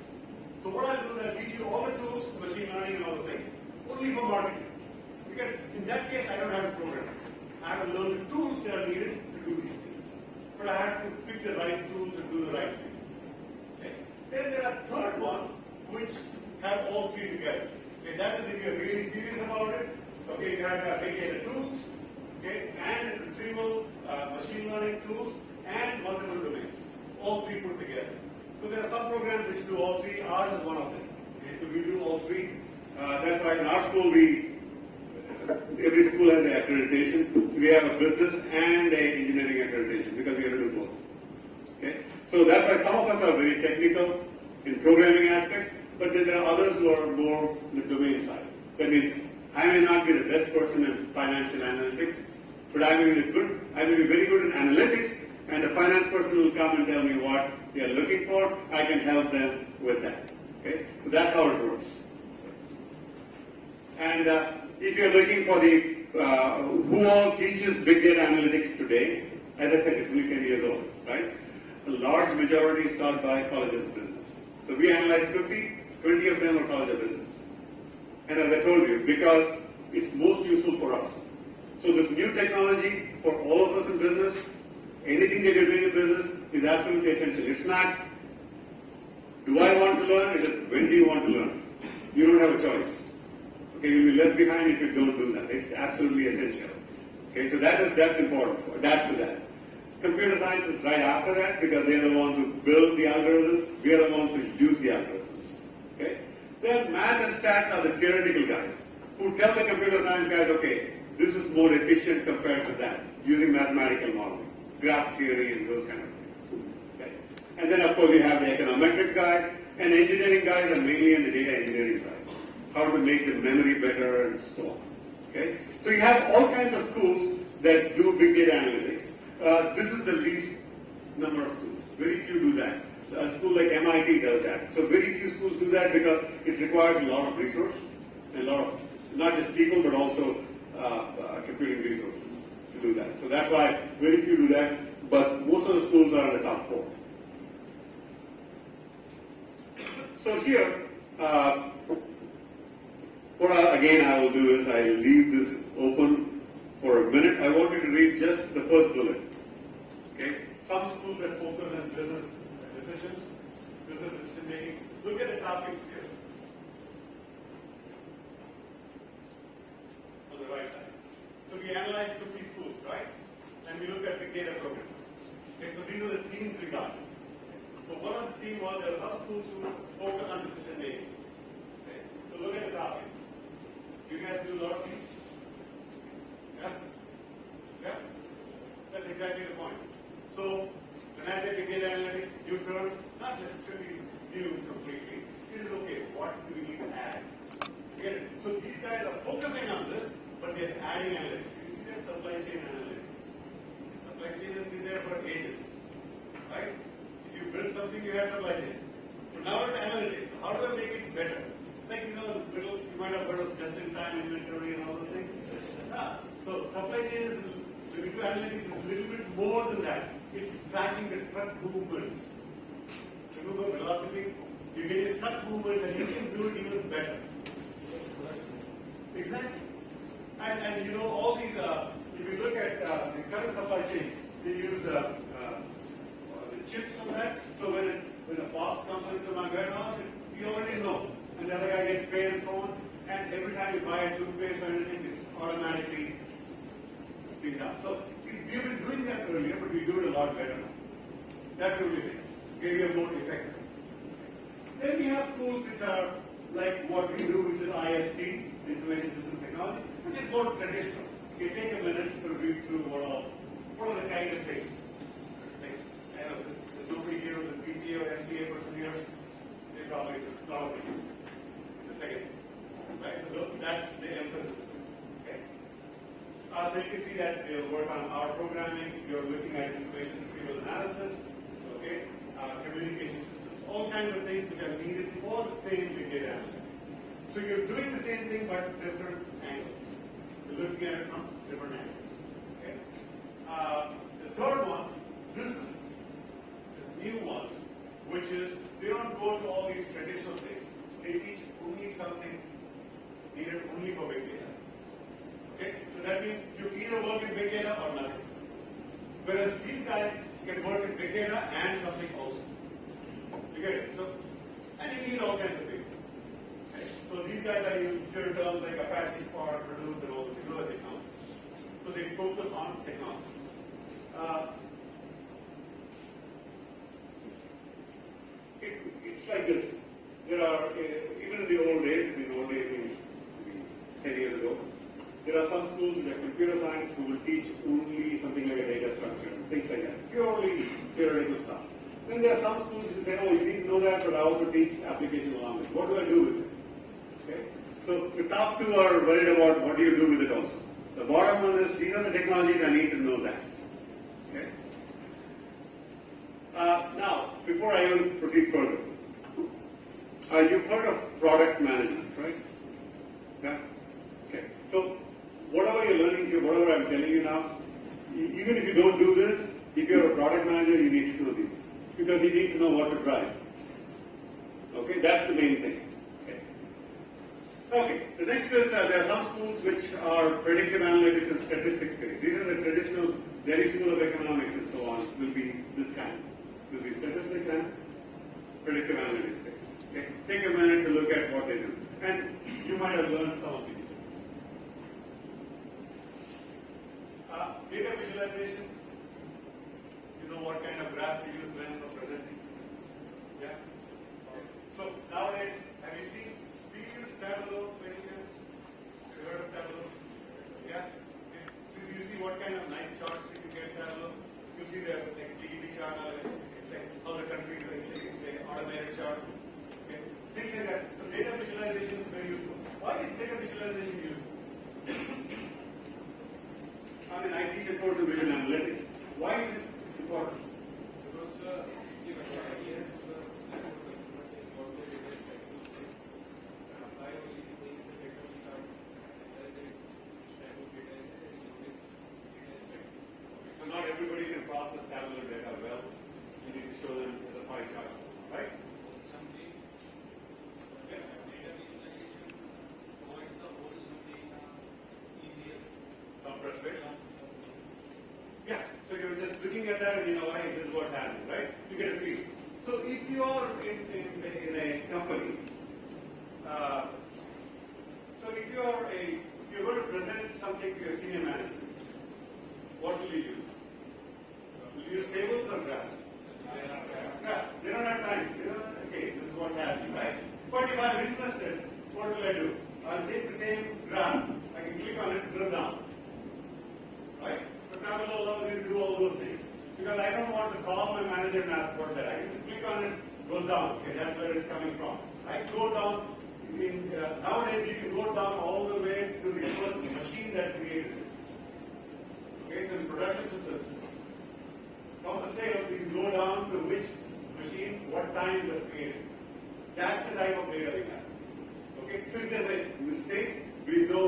So what I'll do is I'll teach you all the tools, machine learning and all the things, only for marketing. Because in that case, I don't have a program. I have to learn the tools that are needed to do these things. But I have to pick the right tools and do the right thing. Okay? Then there are third one, which have all three together. Okay, that is if you're really serious about it. Okay, you have to have big data tools, okay, and retrieval, machine learning tools, and multiple domains. All three put together. So there are some programs which do all three. Ours is one of them. Okay, so we do all three. That's why in our school every school has an accreditation. So we have a business and an engineering accreditation because we have to do both. Okay, so that's why some of us are very technical in programming aspects. But then there are others who are more on the domain side. That means I may not be the best person in financial analytics, but I may be very good in analytics, and the finance person will come and tell me what they are looking for. I can help them with that. Okay? So that's how it works. And if you're looking for the who all teaches big data analytics today, as I said, it's only 10 years old, right? A large majority is taught by colleges of business. So we analyze 20 of them are college of business. And as I told you, because it's most useful for us. So this new technology for all of us in business, anything that you're doing in business is absolutely essential. It's not, do I want to learn? It is, when do you want to learn? You don't have a choice. Okay, you'll be left behind if you don't do that. It's absolutely essential. Okay, so that's important. Adapt to that. Computer science is right after that because they are the ones who build the algorithms. We are the ones who use the algorithms. Okay? Then math and stats are the theoretical guys who tell the computer science guys, okay, this is more efficient compared to that, using mathematical modeling, graph theory and those kind of things. Okay? And then of course you have the econometrics guys, and engineering guys are mainly in the data engineering side. How to make the memory better and so on. Okay? So you have all kinds of schools that do big data analytics. This is the least number of schools. Very few do that. A school like MIT does that. So very few schools do that because it requires a lot of resource, a lot of, not just people, but also computing resources to do that. So that's why very few do that, but most of the schools are in the top 4. So here, What again I will do is I will leave this open for a minute. I want you to read just the first bullet. Okay? Some schools that focus on business decisions, business decision making. Look at the topics here. On the right side. So we analyzed 50 schools, right? And we looked at big data programs. Okay, so these are the themes we got. So one of the themes was there are some schools who focus on decision making. Okay? So look at the topics. You guys do a lot of these? Yeah? Yeah? That's exactly the point. So when I say big data analytics, new terms, not necessarily new completely. It is okay. What do we need to add? Get it? So these guys are focusing on this, but they're adding analytics. You see their supply chain analytics. Supply chain has been there for ages. Right? If you build something, you have supply chain. But now it's analytics. How do I make it better? Like, you might have heard of just-in-time inventory and all those things. So supply chain is, when we do analytics, is a little bit more than that. It's tracking the truck movements. Remember velocity? You get your truck movements and you can do it even better. Exactly. And you know, all these, if you look at the current supply chain, they use the chips on that. So when a box comes into my warehouse, we already know. And the other guy gets paid and so on. And every time you buy a toothpaste or anything, it's automatically being done. So we've been doing that earlier, but we do it a lot better now. That's the only thing. We are more effective. Then we have schools which are like what we do, which is IST, Information System Technology, which is more traditional. You take a minute to read through what are the kind of things. Like, I know there's nobody here who's a PCA or MCA person here. They probably do a lot of things. The second. Right? So that's the emphasis. Okay. So you can see that they'll work on our programming. You're looking at information retrieval analysis. Okay. Communication systems. All kinds of things which are needed for the same big data analytics. So you're doing the same thing but different angles. You're looking at it from different angles. Okay. The third one, this is the new one, which is they don't go to all these traditional things. They teach only something needed only for big data. Okay? So that means you either work in big data or nothing. Whereas these guys can work in big data and something else. You get it? So, and you need all kinds of data. Okay? So these guys are using terms like Apache, Spark, Hadoop, and all those things. Those are technologies. So they focus on technology. It's like this. There are, even in the old days, means 10 years ago, there are some schools in computer science who will teach only something like a data structure, things like that. Purely theoretical stuff. Then there are some schools who say, oh, you need to know that, but I also teach application along with it. What do I do with it? Okay? So the top two are worried about what do you do with it also. The bottom one is, these are the technologies, I need to know that. Okay? Now, before I even proceed further, you've heard of product management, right? Yeah? Okay. So, whatever you're learning here, whatever I'm telling you now, even if you don't do this, if you're a product manager, you need to know these. Because you need to know what to drive. Okay? That's the main thing. Okay. Okay. The next is, there are some schools which are predictive analytics and statistics based. These are the traditional Delhi School of Economics and so on, will be this kind. Will be statistics and predictive analytics based. Okay. Take a minute to look at what they do. And you might have learned some of these. Data visualization. You know what kind of graph to use when for presenting. Yeah? Okay. So nowadays, have you seen, do you use Tableau by any chance? Have you heard of Tableau? Yeah? Okay. So do you see what kind of nice charts you can get Tableau? You see the like GDP chart, it's like how the countries are, you can say automated chart. Okay. Things like that. So data visualization is very useful. Why is data visualization useful? I mean, I teach a course in visual analytics. Why is it important? Because given the ideas, apply all these things, the data start analyzing, stable data, So not everybody can process tabular data well. You need to show them as a pie chart, right? something, data visualization provides in a company, so if you're going to present something to your senior management, what will you use? Will you use tables or graphs? Graphs. They don't have time. Okay, this is what's happening, right? But if I'm interested, what will I do? I'll take the same graph, I can click on it, drill down. Right? But now will allow me to do all those things. Because I don't want to call my manager and ask what's that. I can just click on it, goes down. Okay, that's where it's coming from. I go down. Nowadays you can go down all the way to the first machine that created it. Okay, so in production systems. From the sales, you can go down to which machine, what time it was created. That's the type of data we have. Okay, so if there's a mistake, we know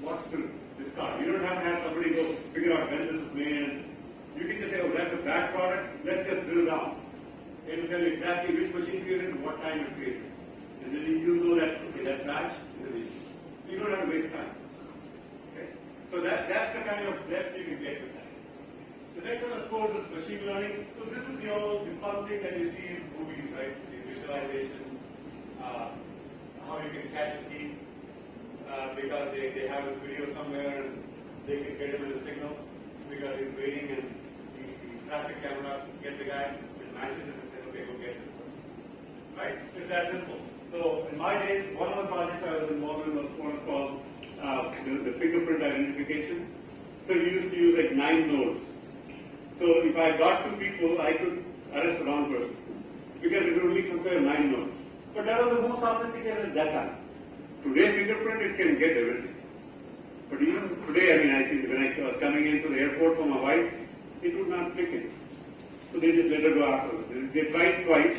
what to discard. You don't have to have somebody go figure out when this is made. You can just say, oh, that's a bad product, let's just drill down. It will tell you exactly which machine created and what time it created. And then you know that, okay, that batch is an issue. You don't have to waste time. Okay? So that's the kind of depth you can get with that. The next one, of course, is machine learning. So this is the fun thing that you see in movies, right? The visualization, how you can catch a thief, because they have this video somewhere and they can get him in the signal because he's waiting and the traffic camera gets the guy and matches him and says, okay, go get him. Right? It's that simple. So in my days, one of the projects I was involved in was what is called the Fingerprint Identification. So you used to use like 9 nodes. So if I got 2 people, I could arrest the wrong person because it would only compare 9 nodes. But that was the most sophisticated at that time. Today, fingerprint, it can get everything. But even today, I mean, I see when I was coming into the airport for my wife, it would not pick it. So they just let her go afterwards. They tried twice,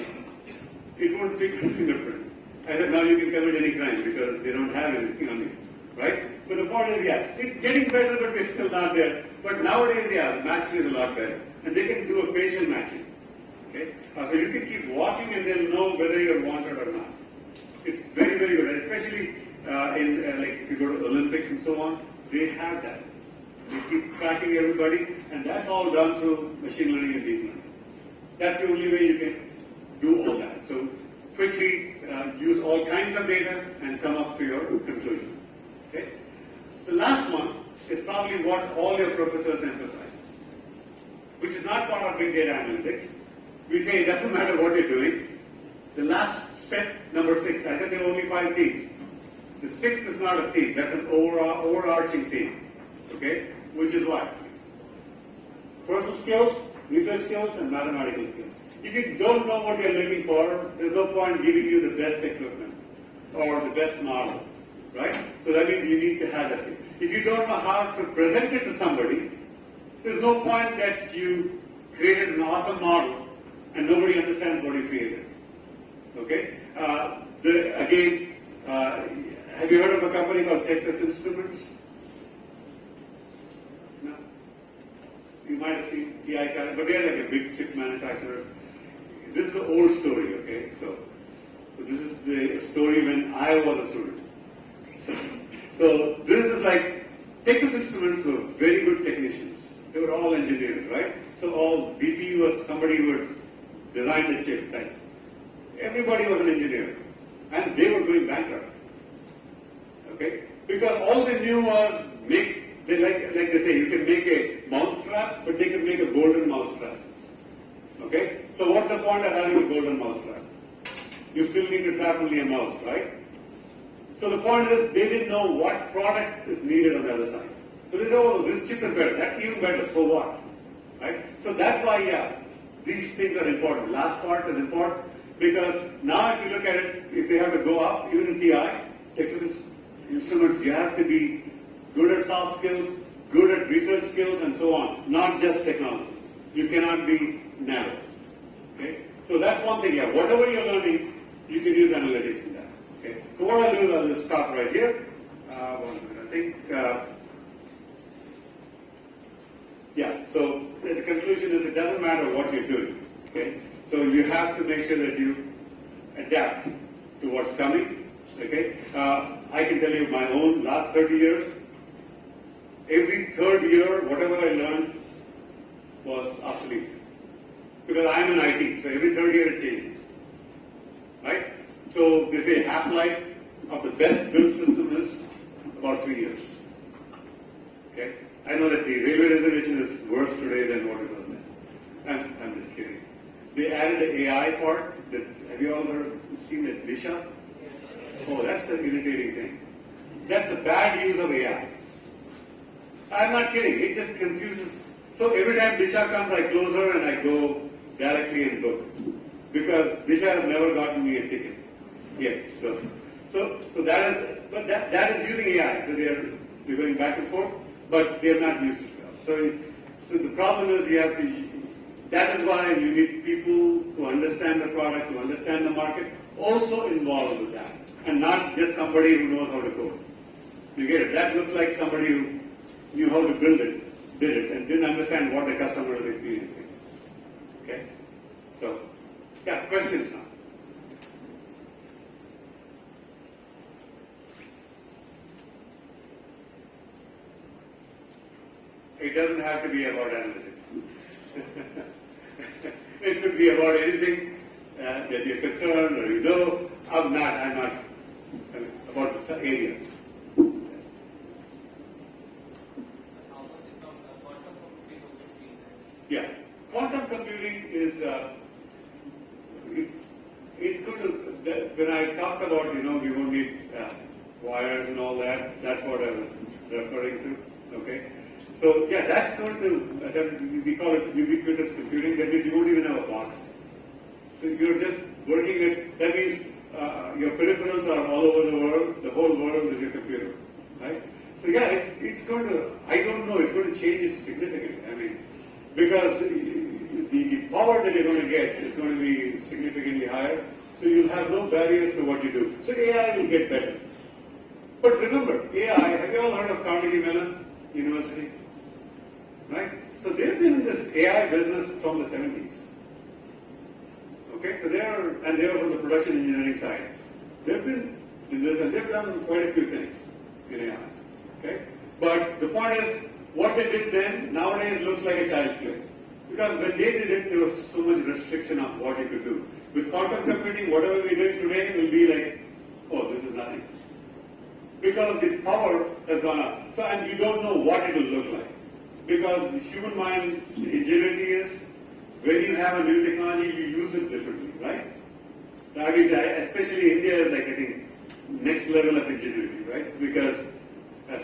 it won't pick the fingerprint. I said, now you can commit any crime because they don't have anything on you. Right? But the point is, yeah, it's getting better, but it's still not there. But nowadays, yeah, the matching is a lot better. And they can do a facial matching. Okay? So you can keep walking and they'll know whether you're wanted or not. It's very, very good, especially like if you go to Olympics and so on, they have that. They keep tracking everybody, and that's all done through machine learning and deep learning. That's the only way you can do all that. So quickly use all kinds of data and come up to your conclusion. Okay? The last one is probably what all your professors emphasize, which is not part of big data analytics. We say it doesn't matter what you're doing. The last step, number 6, I said there are only 5 themes. The 6th is not a theme, that's an overarching theme. Okay? Which is what? Personal skills, research skills, and mathematical skills. If you don't know what you're looking for, there's no point giving you the best equipment or the best model. Right? So that means you need to have that thing. If you don't know how to present it to somebody, there's no point that you created an awesome model and nobody understands what you created. Okay? Have you heard of a company called Texas Instruments? No? You might have seen TI, but they're like a big chip manufacturer. This is the old story, okay? So this is the story when I was a student. So this is like, Texas Instruments were very good technicians. They were all engineers, right? So all BP was somebody who had designed the chip types. Everybody was an engineer. And they were going bankrupt. Okay? Because all they knew was like they say, you can make a mouse trap, but they could make a golden mouse trap. Okay? So what's the point of having a golden mouse trap? You still need to trap only a mouse, right? So the point is, they didn't know what product is needed on the other side. So they said, oh, this chip is better. That's even better. So what? Right? So that's why, yeah, these things are important. Last part is important because now if you look at it, if they have to go up, even in TI, Texas Instruments, you have to be good at soft skills, good at research skills, and so on. Not just technology. You cannot be narrow. Okay? So that's one thing, yeah. Whatever you're learning, you can use analytics in that. Okay. So what I'll do is I'll just stop right here. I think, yeah, so the conclusion is it doesn't matter what you're doing. Okay. So you have to make sure that you adapt to what's coming. Okay. I can tell you my own last 30 years, every third year, whatever I learned was obsolete. Because I'm in IT, so every third year it changes. So they say half-life of the best built system is about 3 years. Okay? I know that the railway reservation is worse today than what it was then. I'm just kidding. They added the AI part. Have you all seen that Disha? Oh, that's the irritating thing. That's the bad use of AI. I'm not kidding. It just confuses. So every time Disha comes, I close her and I go directly and book. Because Disha has never gotten me a ticket yet. So that is, but that is using AI. So they're going back and forth, but they're not used it well. So the problem is you have to. That is why you need people who understand the product, who understand the market, also involved with that, and not just somebody who knows how to code. You get it? That looks like somebody who knew how to build it, did it, and didn't understand what the customer is experiencing. Okay? So, yeah, questions now. It doesn't have to be about analytics. It could be about anything that you're concerned or you know. I'm not about the area. Yeah, quantum computing is it's going to. When I talked about we won't need wires and all that. That's what I was referring to. Okay. So yeah, that's going to, we call it ubiquitous computing. That means you won't even have a box. So you're just working it. That means your peripherals are all over the world. The whole world is your computer, right? So yeah, it's going to. I don't know. It's going to change it significantly. I mean, because the power that you're going to get is going to be significantly higher. So you'll have no barriers to what you do. So AI will get better. But remember, AI. Have you all heard of Carnegie Mellon University? Right? So they've been in this AI business from the 70s. Okay? So they are from the production engineering side. They've been in this and they've done quite a few things in AI. Okay? But the point is, what they did then, nowadays looks like a child's play. Because when they did it, there was so much restriction of what you could do. With quantum computing, whatever we do today will be like, oh, this is nothing. Because the power has gone up. So, and you don't know what it will look like. Because the human mind, the agility is, when you have a new technology, you use it differently, right? I mean, especially India is like, I think, next level of agility, right? Because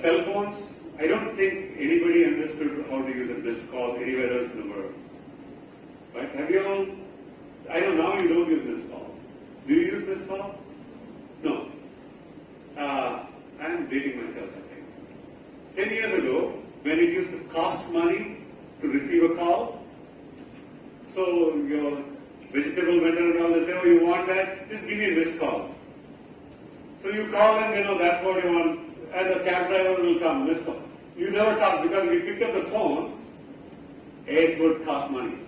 cell phones, I don't think anybody understood how to use a missed call anywhere else in the world. Right? Have you all, I know now you don't use missed call. Do you use missed call? No. I'm dating myself, I think. 10 years ago, when it used to cost money to receive a call, so your vegetable vendor and all, they say, oh, you want that? Just give me a missed call. So you call and that's what you want, and the cab driver will come, missed call. You never talk because if you pick up the phone, it would cost money.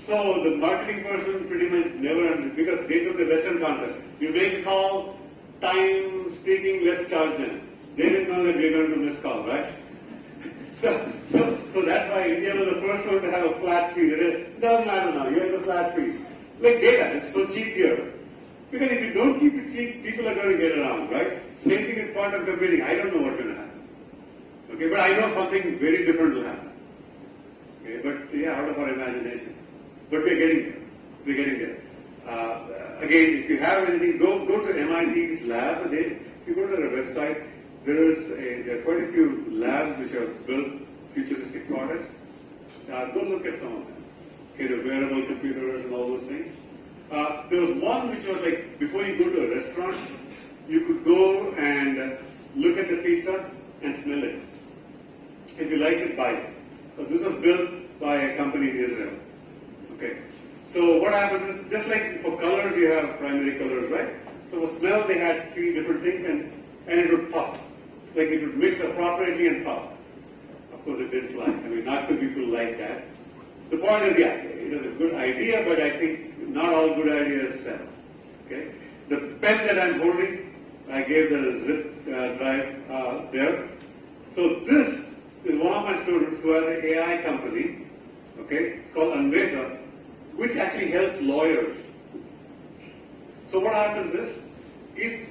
So the marketing person pretty much never understood, because they took the Western concept. You make a call, time, speaking, let's charge them. They didn't know that we were going to miss call, right? So that's why India was the first one to have a flat fee. It doesn't matter now, here's a flat fee. Like data, it's so cheap here. Because if you don't keep it cheap, people are going to get around, right? Same thing with quantum computing. I don't know what's going to happen. Okay, but I know something very different will happen. Okay, but yeah, out of our imagination. But we're getting there. We're getting there. Again, if you have anything, go to MIT's lab. If you go to their website, there are quite a few labs which have built futuristic products. Go look at some of them. Okay, the wearable computers and all those things. There was one which was like, before you go to a restaurant, you could go and look at the pizza and smell it. If you like it, buy it. So this was built by a company in Israel. Okay. So what happens is, just like for colors, you have primary colors, right? So for smell, they had 3 different things, and it would puff. Like it would mix appropriately and puff. Of course, it didn't fly. I mean, not two people like that. The point is, yeah, it is a good idea, but I think not all good ideas sell. Okay. The pen that I'm holding, I gave the zip drive there. So this is one of my students who has an AI company, okay, called Anveta, which actually helps lawyers. So what happens is, if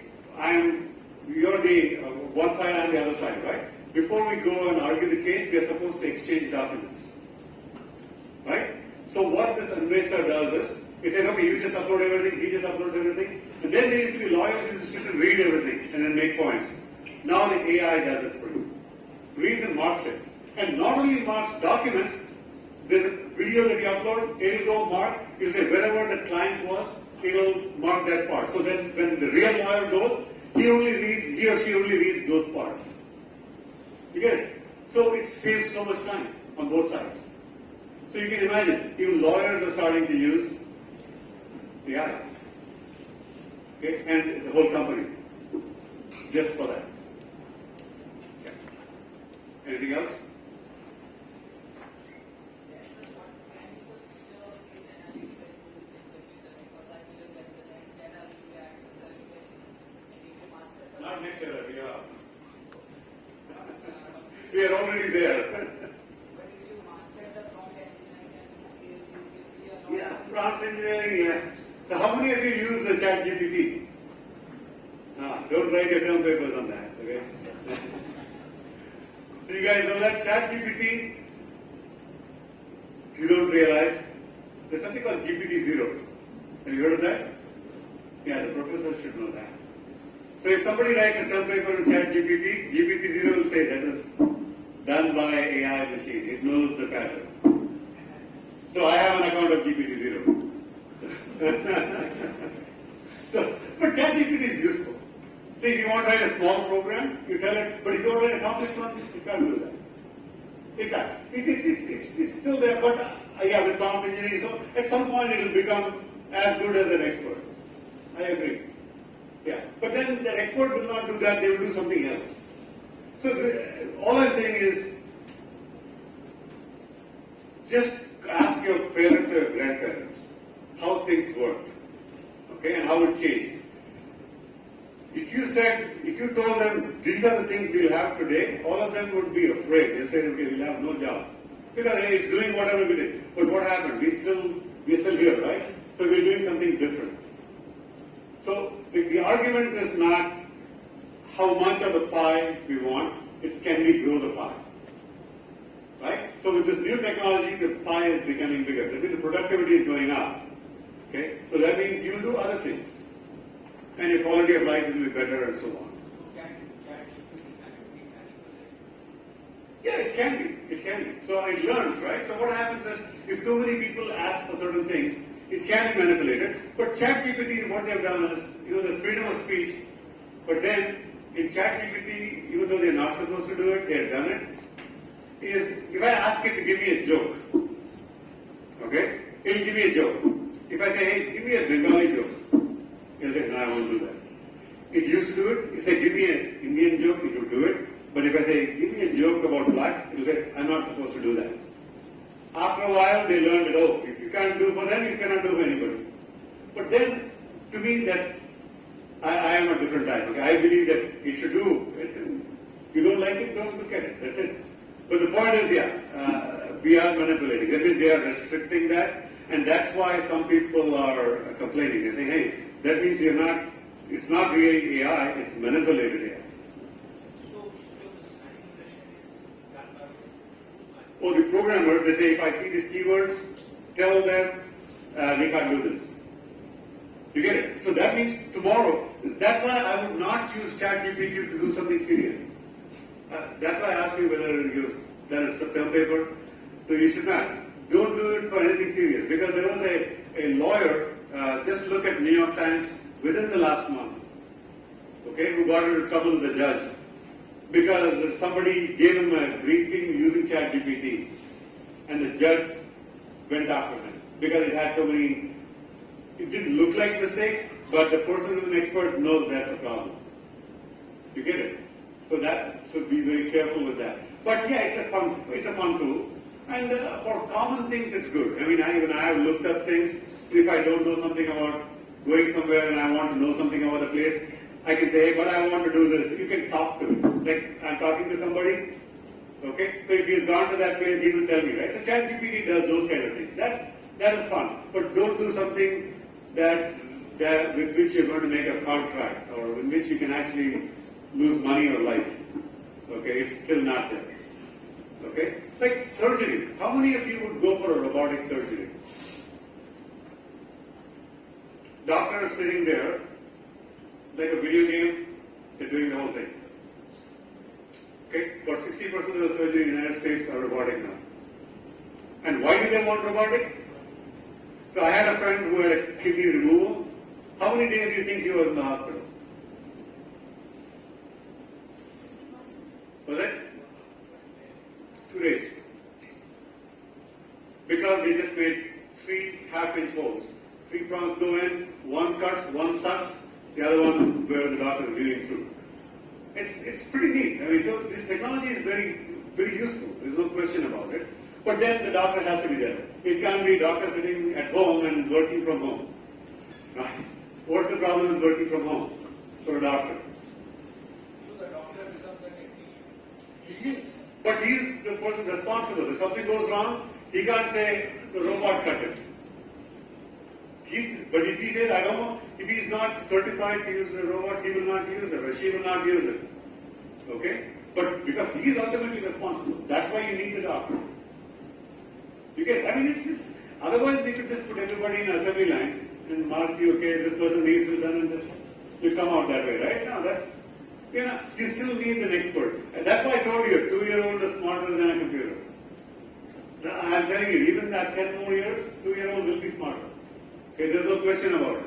you're the one side and the other side, right? Before we go and argue the case, we are supposed to exchange documents, right? So what this investor does is, it says, okay, you just upload everything, he just uploads everything, and then there used to be lawyers who used to sit and read everything and then make points. Now the AI does it for you. Reads and marks it. And not only marks documents, there's a video that you upload, it'll go mark, it'll say wherever the client was, it'll mark that part. So then when the real lawyer goes, he or she only reads those parts. You get it? So it saves so much time on both sides. So you can imagine, even lawyers are starting to use AI. Okay? And the whole company. Just for that. Okay. Anything else? Not next year, we are already there. Yeah, prompt engineering, yeah. So how many of you use the ChatGPT? Don't write your term papers on that, okay? So you guys know that ChatGPT, you don't realize, there's something called GPT-0. Have you heard of that? Yeah, the professor should know that. So if somebody writes a term paper in ChatGPT, GPT-0 will say that is done by AI machine. It knows the pattern. So I have an account of GPT-0. But ChatGPT is useful. See, if you want to write a small program, you tell it, but if you want to write a complex one, you can't do that. It can't. It's still there, but yeah, with prompt engineering, so at some point it will become as good as an expert. I agree. Yeah, but then the expert will not do that, they will do something else. So all I'm saying is, just ask your parents or your grandparents how things worked, okay, and how it changed. If you told them these are the things we'll have today, all of them would be afraid. They'll say, okay, we'll have no job. Because it's doing whatever we did. But what happened? We're still here, right? So we're doing something different. So the argument is not how much of the pie we want, it's can we grow the pie. Right? So with this new technology, the pie is becoming bigger. That means the productivity is going up. Okay? So that means you'll do other things. And your quality of life will be better and so on. Yeah, it can be. It can be. So it learns, right? So what happens is, if too many people ask for certain things, it can be manipulated. But ChatGPT, what they've done is, there's freedom of speech. But then, in ChatGPT, even though they're not supposed to do it, they've done it. If I ask it to give me a joke, okay, it'll give me a joke. If I say, hey, give me a Bengali joke, it'll say, no, I won't do that. It used to do it. If I say, give me an Indian joke, it will do it. But if I say, give me a joke about blacks, it'll say, I'm not supposed to do that. After a while, they learned that, oh, if you can't do for them, you cannot do for anybody. But then, to me, I am a different type. Okay? I believe that it should do it. If you don't like it, don't look at it. That's it. But the point is, we are manipulating. That means they are restricting that, and that's why some people are complaining. They say, hey, that means it's not really AI, it's manipulated AI. Oh, the programmers, they say, if I see these keywords, tell them they can't do this. You get it? So that means tomorrow, that's why I would not use ChatGPT to do something serious. That's why I asked you whether that is a term paper. So you should not. Don't do it for anything serious. Because there was a lawyer, just look at New York Times, within the last month, okay, who got into trouble with the judge. Because somebody gave him a briefing using ChatGPT, and the judge went after him. Because it had so many, it didn't look like mistakes, but the person who's an expert knows that's a problem. You get it? So be very careful with that. But yeah, it's a fun tool. And for common things, it's good. I mean, I have looked up things. If I don't know something about going somewhere and I want to know something about a place, I can say, hey, but I want to do this. You can talk to it. Like, I'm talking to somebody, okay? So if he's gone to that place, he will tell me, right? So ChatGPT does those kind of things. That is fun. But don't do something that with which you're going to make a contract or with which you can actually lose money or life. Okay, it's still not there. Okay, like surgery. How many of you would go for a robotic surgery? Doctor is sitting there, like a video game, they're doing the whole thing. Okay, about 60% of the surgery in the United States are robotic now. And why do they want robotic? So I had a friend who had a kidney removal. How many days do you think he was in the hospital? Was it? 2 days. Because they just made 3 half-inch holes. 3 prongs go in, one cuts, one sucks, the other one is where the doctor is viewing through. It's pretty neat. I mean, so this technology is very useful. There's no question about it. But then the doctor has to be there. It can't be doctor sitting at home and working from home. Right? What's the problem with working from home for a doctor? So the doctor becomes a technician. He is. But he is the person responsible. If something goes wrong, he can't say the robot cut it. But if he says, I don't know, if he is not certified to use the robot, he will not use it or she will not use it. Okay? But because he is ultimately responsible, that's why you need the doctor. You get, I mean, it's just, otherwise we could just put everybody in an assembly line and mark you, okay, this person needs this done and this. You come out that way, right? No, that's, you still need an expert. And that's why I told you, a 2-year-old is smarter than a computer. I'm telling you, even at 10 more years, 2-year-old will be smarter. Okay, there's no question about it.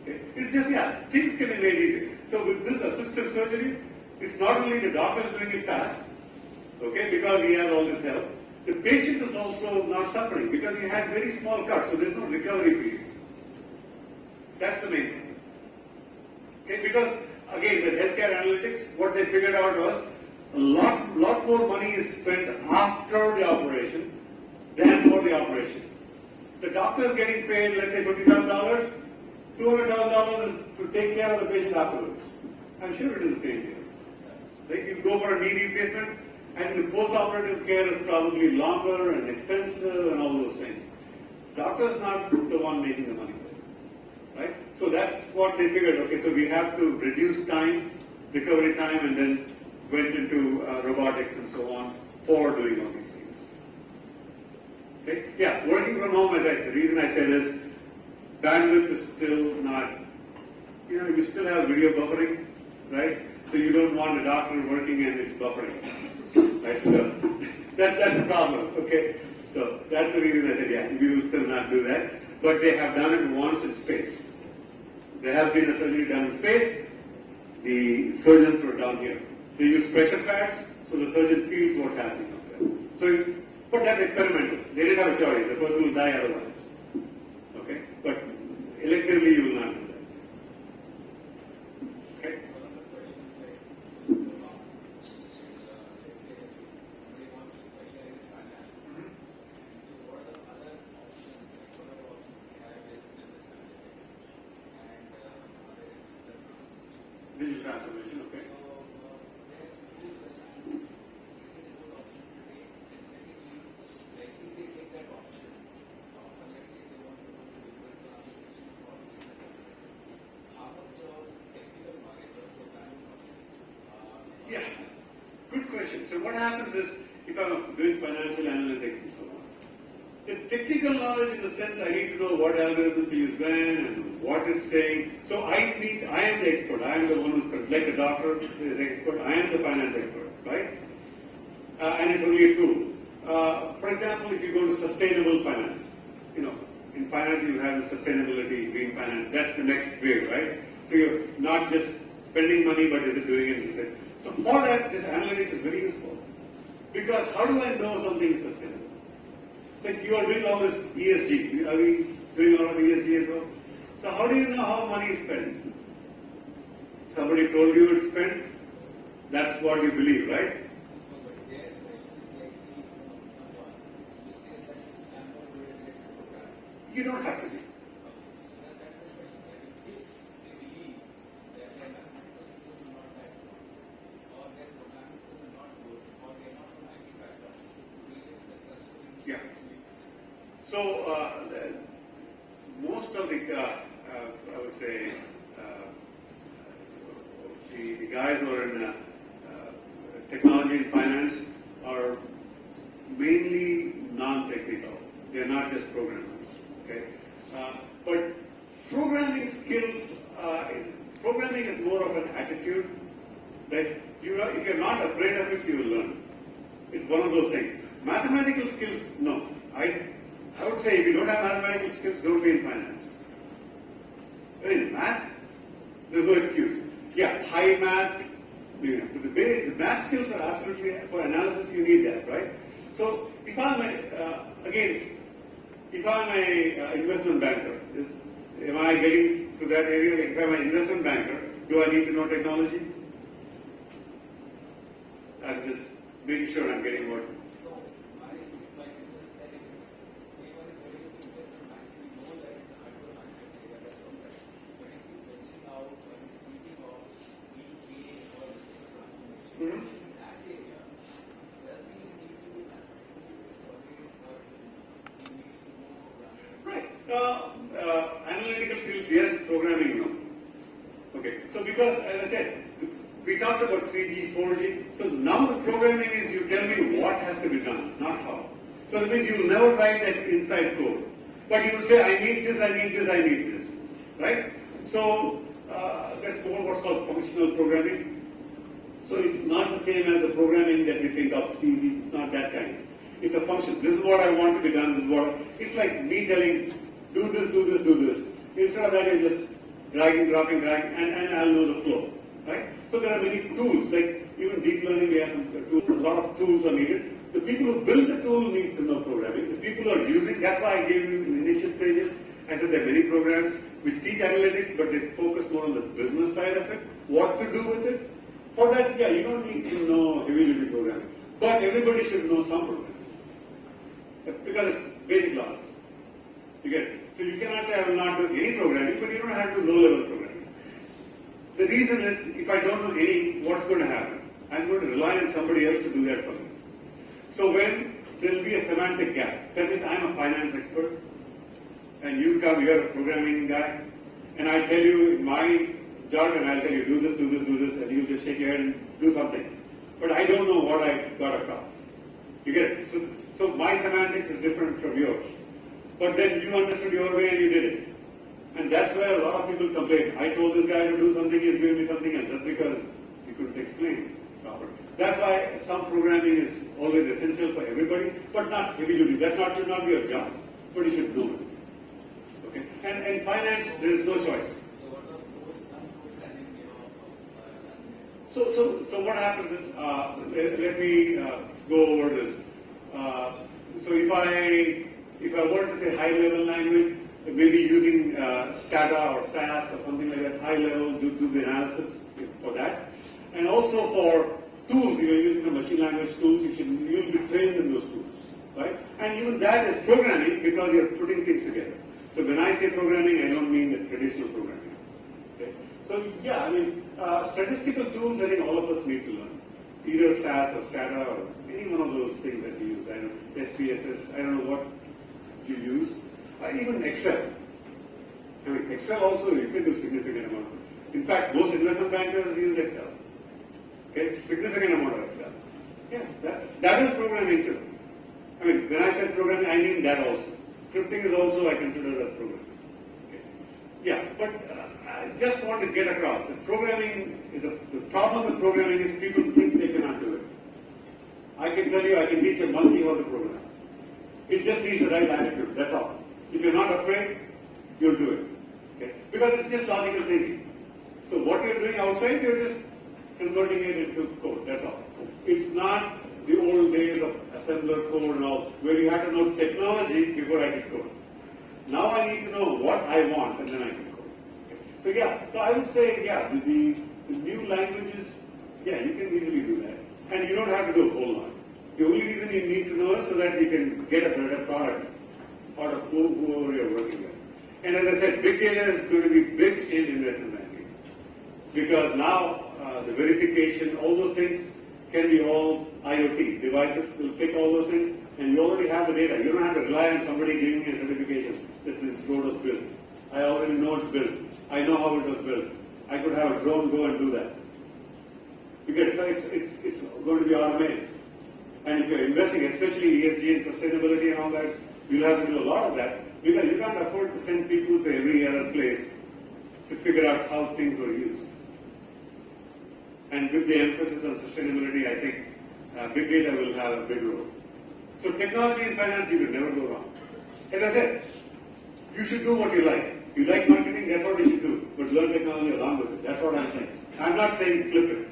Okay? It's just, things can be made easy. So with this assistive surgery, it's not only the doctor is doing it fast, okay, because he has all this help. The patient is also not suffering because he had very small cuts, so there's no recovery period. That's the main thing. Okay, because again, the healthcare analytics, what they figured out was a lot more money is spent after the operation than for the operation. The doctor is getting paid, let's say $20,000, $200,000 is to take care of the patient afterwards. I'm sure it is the same here. Like you go for a knee replacement, and the post-operative care is probably longer and expensive and all those things. Doctor is not the one making the money, right? So that's what they figured. Okay, so we have to reduce time, recovery time, and then went into robotics and so on for doing all these things. Okay? Yeah, working from home, the reason I said is bandwidth is still not, you still have video buffering, right? So you don't want a doctor working and it's buffering. Right? So that's the problem, okay? So that's the reason I said, we will still not do that. But they have done it once in space. There has been a surgery done in space. The surgeons were down here. They use pressure pads, so the surgeon feels what's happening up there. So but that's experimental. They didn't have a choice. The person will die otherwise. Okay? But electively you will not do that. Okay? Digital transformation, okay. Yeah, good question. So what happens is, if I'm doing financial analytics and so on, the technical knowledge in the sense I need to know what algorithm to use when and what it's saying. So I am the expert. I am the one who's, like the doctor is the expert, I am the finance expert, right? And it's only a tool. For example, if you go to sustainable finance, in finance you have the sustainability, green finance, that's the next wave, right? So you're not just spending money, but is it doing it? So for that, this analytics is very useful. Because how do I know something is sustainable? Like you are doing all this ESG. Are we doing a lot of ESG as well? So how do you know how money is spent? Somebody told you it's spent. That's what you believe, right? You don't have to be. Yeah. So most of the, I would say, the guys who are in technology and finance are mainly non-technical. They are not just programmers. Okay, but programming skills, programming is more of an attitude. That if you're not afraid of it, you will learn. It's one of those things. Mathematical skills, no. I would say if you don't have mathematical skills, don't be in finance. But in math, there's no excuse. Yeah, high math, the math skills are absolutely, for analysis you need that, right? So if I'm if I'm a investment banker, am I getting to that area? Like if I'm an investment banker, do I need to know technology? I'm just making sure I'm getting what. So, my concern is that if anyone is getting into investment banking, we know that it's a hardware market area, that's all right. But if he's venturing out or he's thinking of being creative or transformation, in that area, does he need to be mathematically solid or he needs to know programming? Right. Analytical skills, yes. Programming, no. Okay. So because, as I said, we talked about 3G, 4G. So now the programming is you tell me what has to be done, not how. So that means you will never write that inside code. But you will say, I need this, I need this, I need this. Right? So that's more what's called functional programming. So it's not the same as the programming that we think of, C, not that kind. It's a function. This is what I want to be done, this is what it's like me telling, do this, do this, do this. Instead of that, you just dragging, dropping, dragging, and I'll know the flow. Right? So there are many tools, like even deep learning, we have some tools, a lot of tools are needed. The people who build the tool need to know programming. The people who are using, that's why I gave you in the initial stages, I said there are many programs which teach analytics, but they focus more on the business side of it, what to do with it. For that, yeah, you don't need to know heavy-duty programming. But everybody should know some programming. Because it's basic law. You get it? So you cannot say I will not do any programming, but you don't have to do low-level programming. The reason is, if I don't know any, what's going to happen? I'm going to rely on somebody else to do that for me. So when there will be a semantic gap, that means I'm a finance expert, and you come, you're a programming guy, and I tell you my jargon, I'll tell you do this, do this, do this, and you just shake your head and do something. But I don't know what I got across. You get it? So my semantics is different from yours. But then you understood your way and you did it. And that's where a lot of people complain. I told this guy to do something, he's giving me something else, just because he couldn't explain properly. That's why some programming is always essential for everybody, but not heavy duty. That should not be your job, but you should do it. Okay? And in finance, there is no choice. So what are those some programming, So what happens is, let me go over this. So if I were to say high-level language, maybe using SCADA or SAS or something like that, high level, do the analysis for that. And also for tools, you're using the machine language tools, you'll be trained in those tools, right? And even that is programming because you're putting things together. So when I say programming, I don't mean the traditional programming. Okay? So yeah, I mean, statistical tools, I think all of us need to learn. Either SAS or SCADA or any one of those things that you use. I don't know, SPSS, I don't know what you use. Even Excel. I mean, Excel also, you can do significant amount. In fact, most investment bankers use Excel. Okay, significant amount of Excel. Yeah, that is programming too. I mean, when I said programming, I mean that also. Scripting is also, I consider as programming. Okay. Yeah, but I just want to get across that programming is the problem with programming is people think they cannot do it. I can tell you, I can teach a monkey how to program. It just needs the right attitude, that's all. If you're not afraid, you'll do it. Okay? Because it's just logical thinking. So what you're doing outside, you're just converting it into code, that's all. It's not the old days of assembler code and all, where you had to know technology before I could code. Now I need to know what I want, and then I can code. Okay? So yeah, so I would say, yeah, the new languages, yeah, you can easily do that. And you don't have to do a whole lot. The only reason you need to know is so that you can get a better product out of whoever you're working with. And as I said, big data is going to be big in investment banking. Because now the verification, all those things can be all IoT. Devices will pick all those things, and you already have the data. You don't have to rely on somebody giving you a certification that this road was built. I already know it's built. I know how it was built. I could have a drone go and do that. Because it's going to be automated. And if you're investing, especially ESG and sustainability and all that, you'll have to do a lot of that, because you can't afford to send people to every other place to figure out how things were used. And with the emphasis on sustainability, I think big data will have a big role. So technology and finance, you will never go wrong. As I said, you should do what you like. You like marketing, that's what you should do. But learn technology along with it. That's what I'm saying. I'm not saying flip it.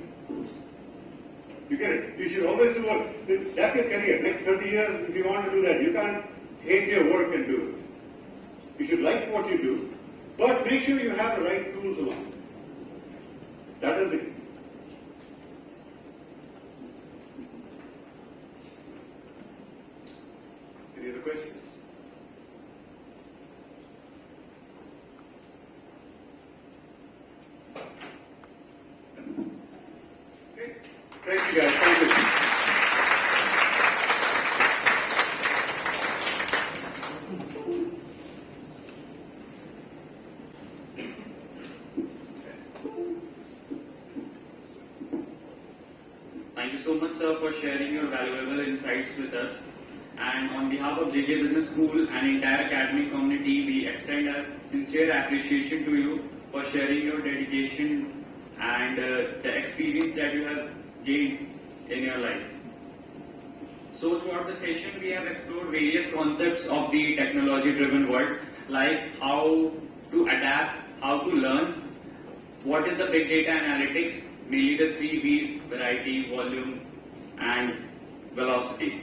You get it? You should always do what, that's your career. Next 30 years, if you want to do that, you can't hate your work and do it. You should like what you do, but make sure you have the right tools along. That is the key. Any other questions? Okay. Thank you guys. Thank you. Thank you so much, sir, for sharing your valuable insights with us. And on behalf of JJ Business School and entire academic community, we extend our sincere appreciation to you for sharing your dedication and the experience that you have gained in your life. So throughout the session, we have explored various concepts of the technology-driven world, like how to adapt, how to learn, what is the big data analytics, mainly the 3 V's, variety, volume, and velocity.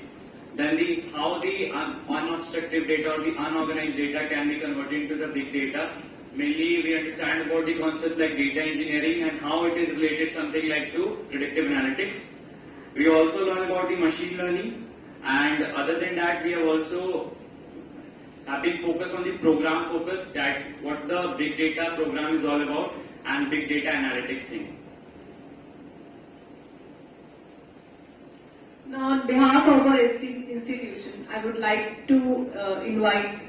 Then how the unobstructive data or the unorganized data can be converted into the big data. Mainly we understand about the concept like data engineering and how it is related something like to predictive analytics. We also learn about the machine learning, and other than that we have also been focused on the program focus, that what the big data program is all about and big data analytics thing. Now, on behalf of our institution, I would like to invite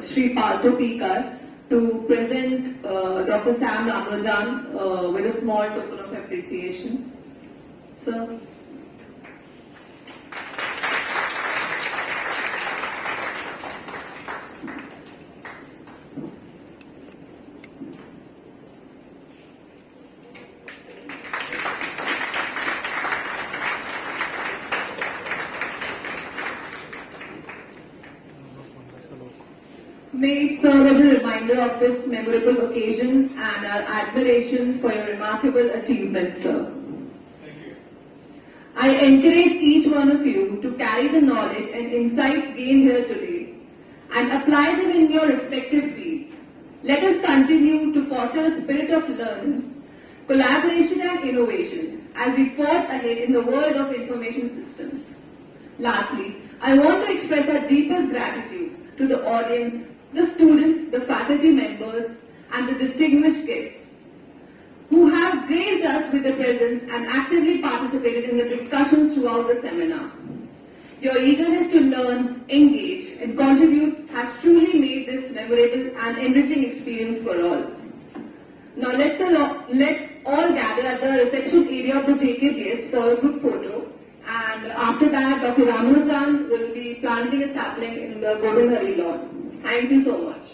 Sri Partho Pikar to present Dr.Sam with a small token of appreciation. Sir. May it serve as a reminder of this memorable occasion and our admiration for your remarkable achievements, sir. Thank you. I encourage each one of you to carry the knowledge and insights gained here today and apply them in your respective fields. Let us continue to foster a spirit of learning, collaboration and innovation as we forge ahead in the world of information systems. Lastly, I want to express our deepest gratitude to the audience, the students, the faculty members, and the distinguished guests who have graced us with their presence and actively participated in the discussions throughout the seminar. Your eagerness to learn, engage, and contribute has truly made this memorable and enriching experience for all. Now let's all gather at the reception area of the JKBS for a group photo, and after that Dr. Ramanujun will be planting a sapling in the Golden Hari lawn. Thank you so much.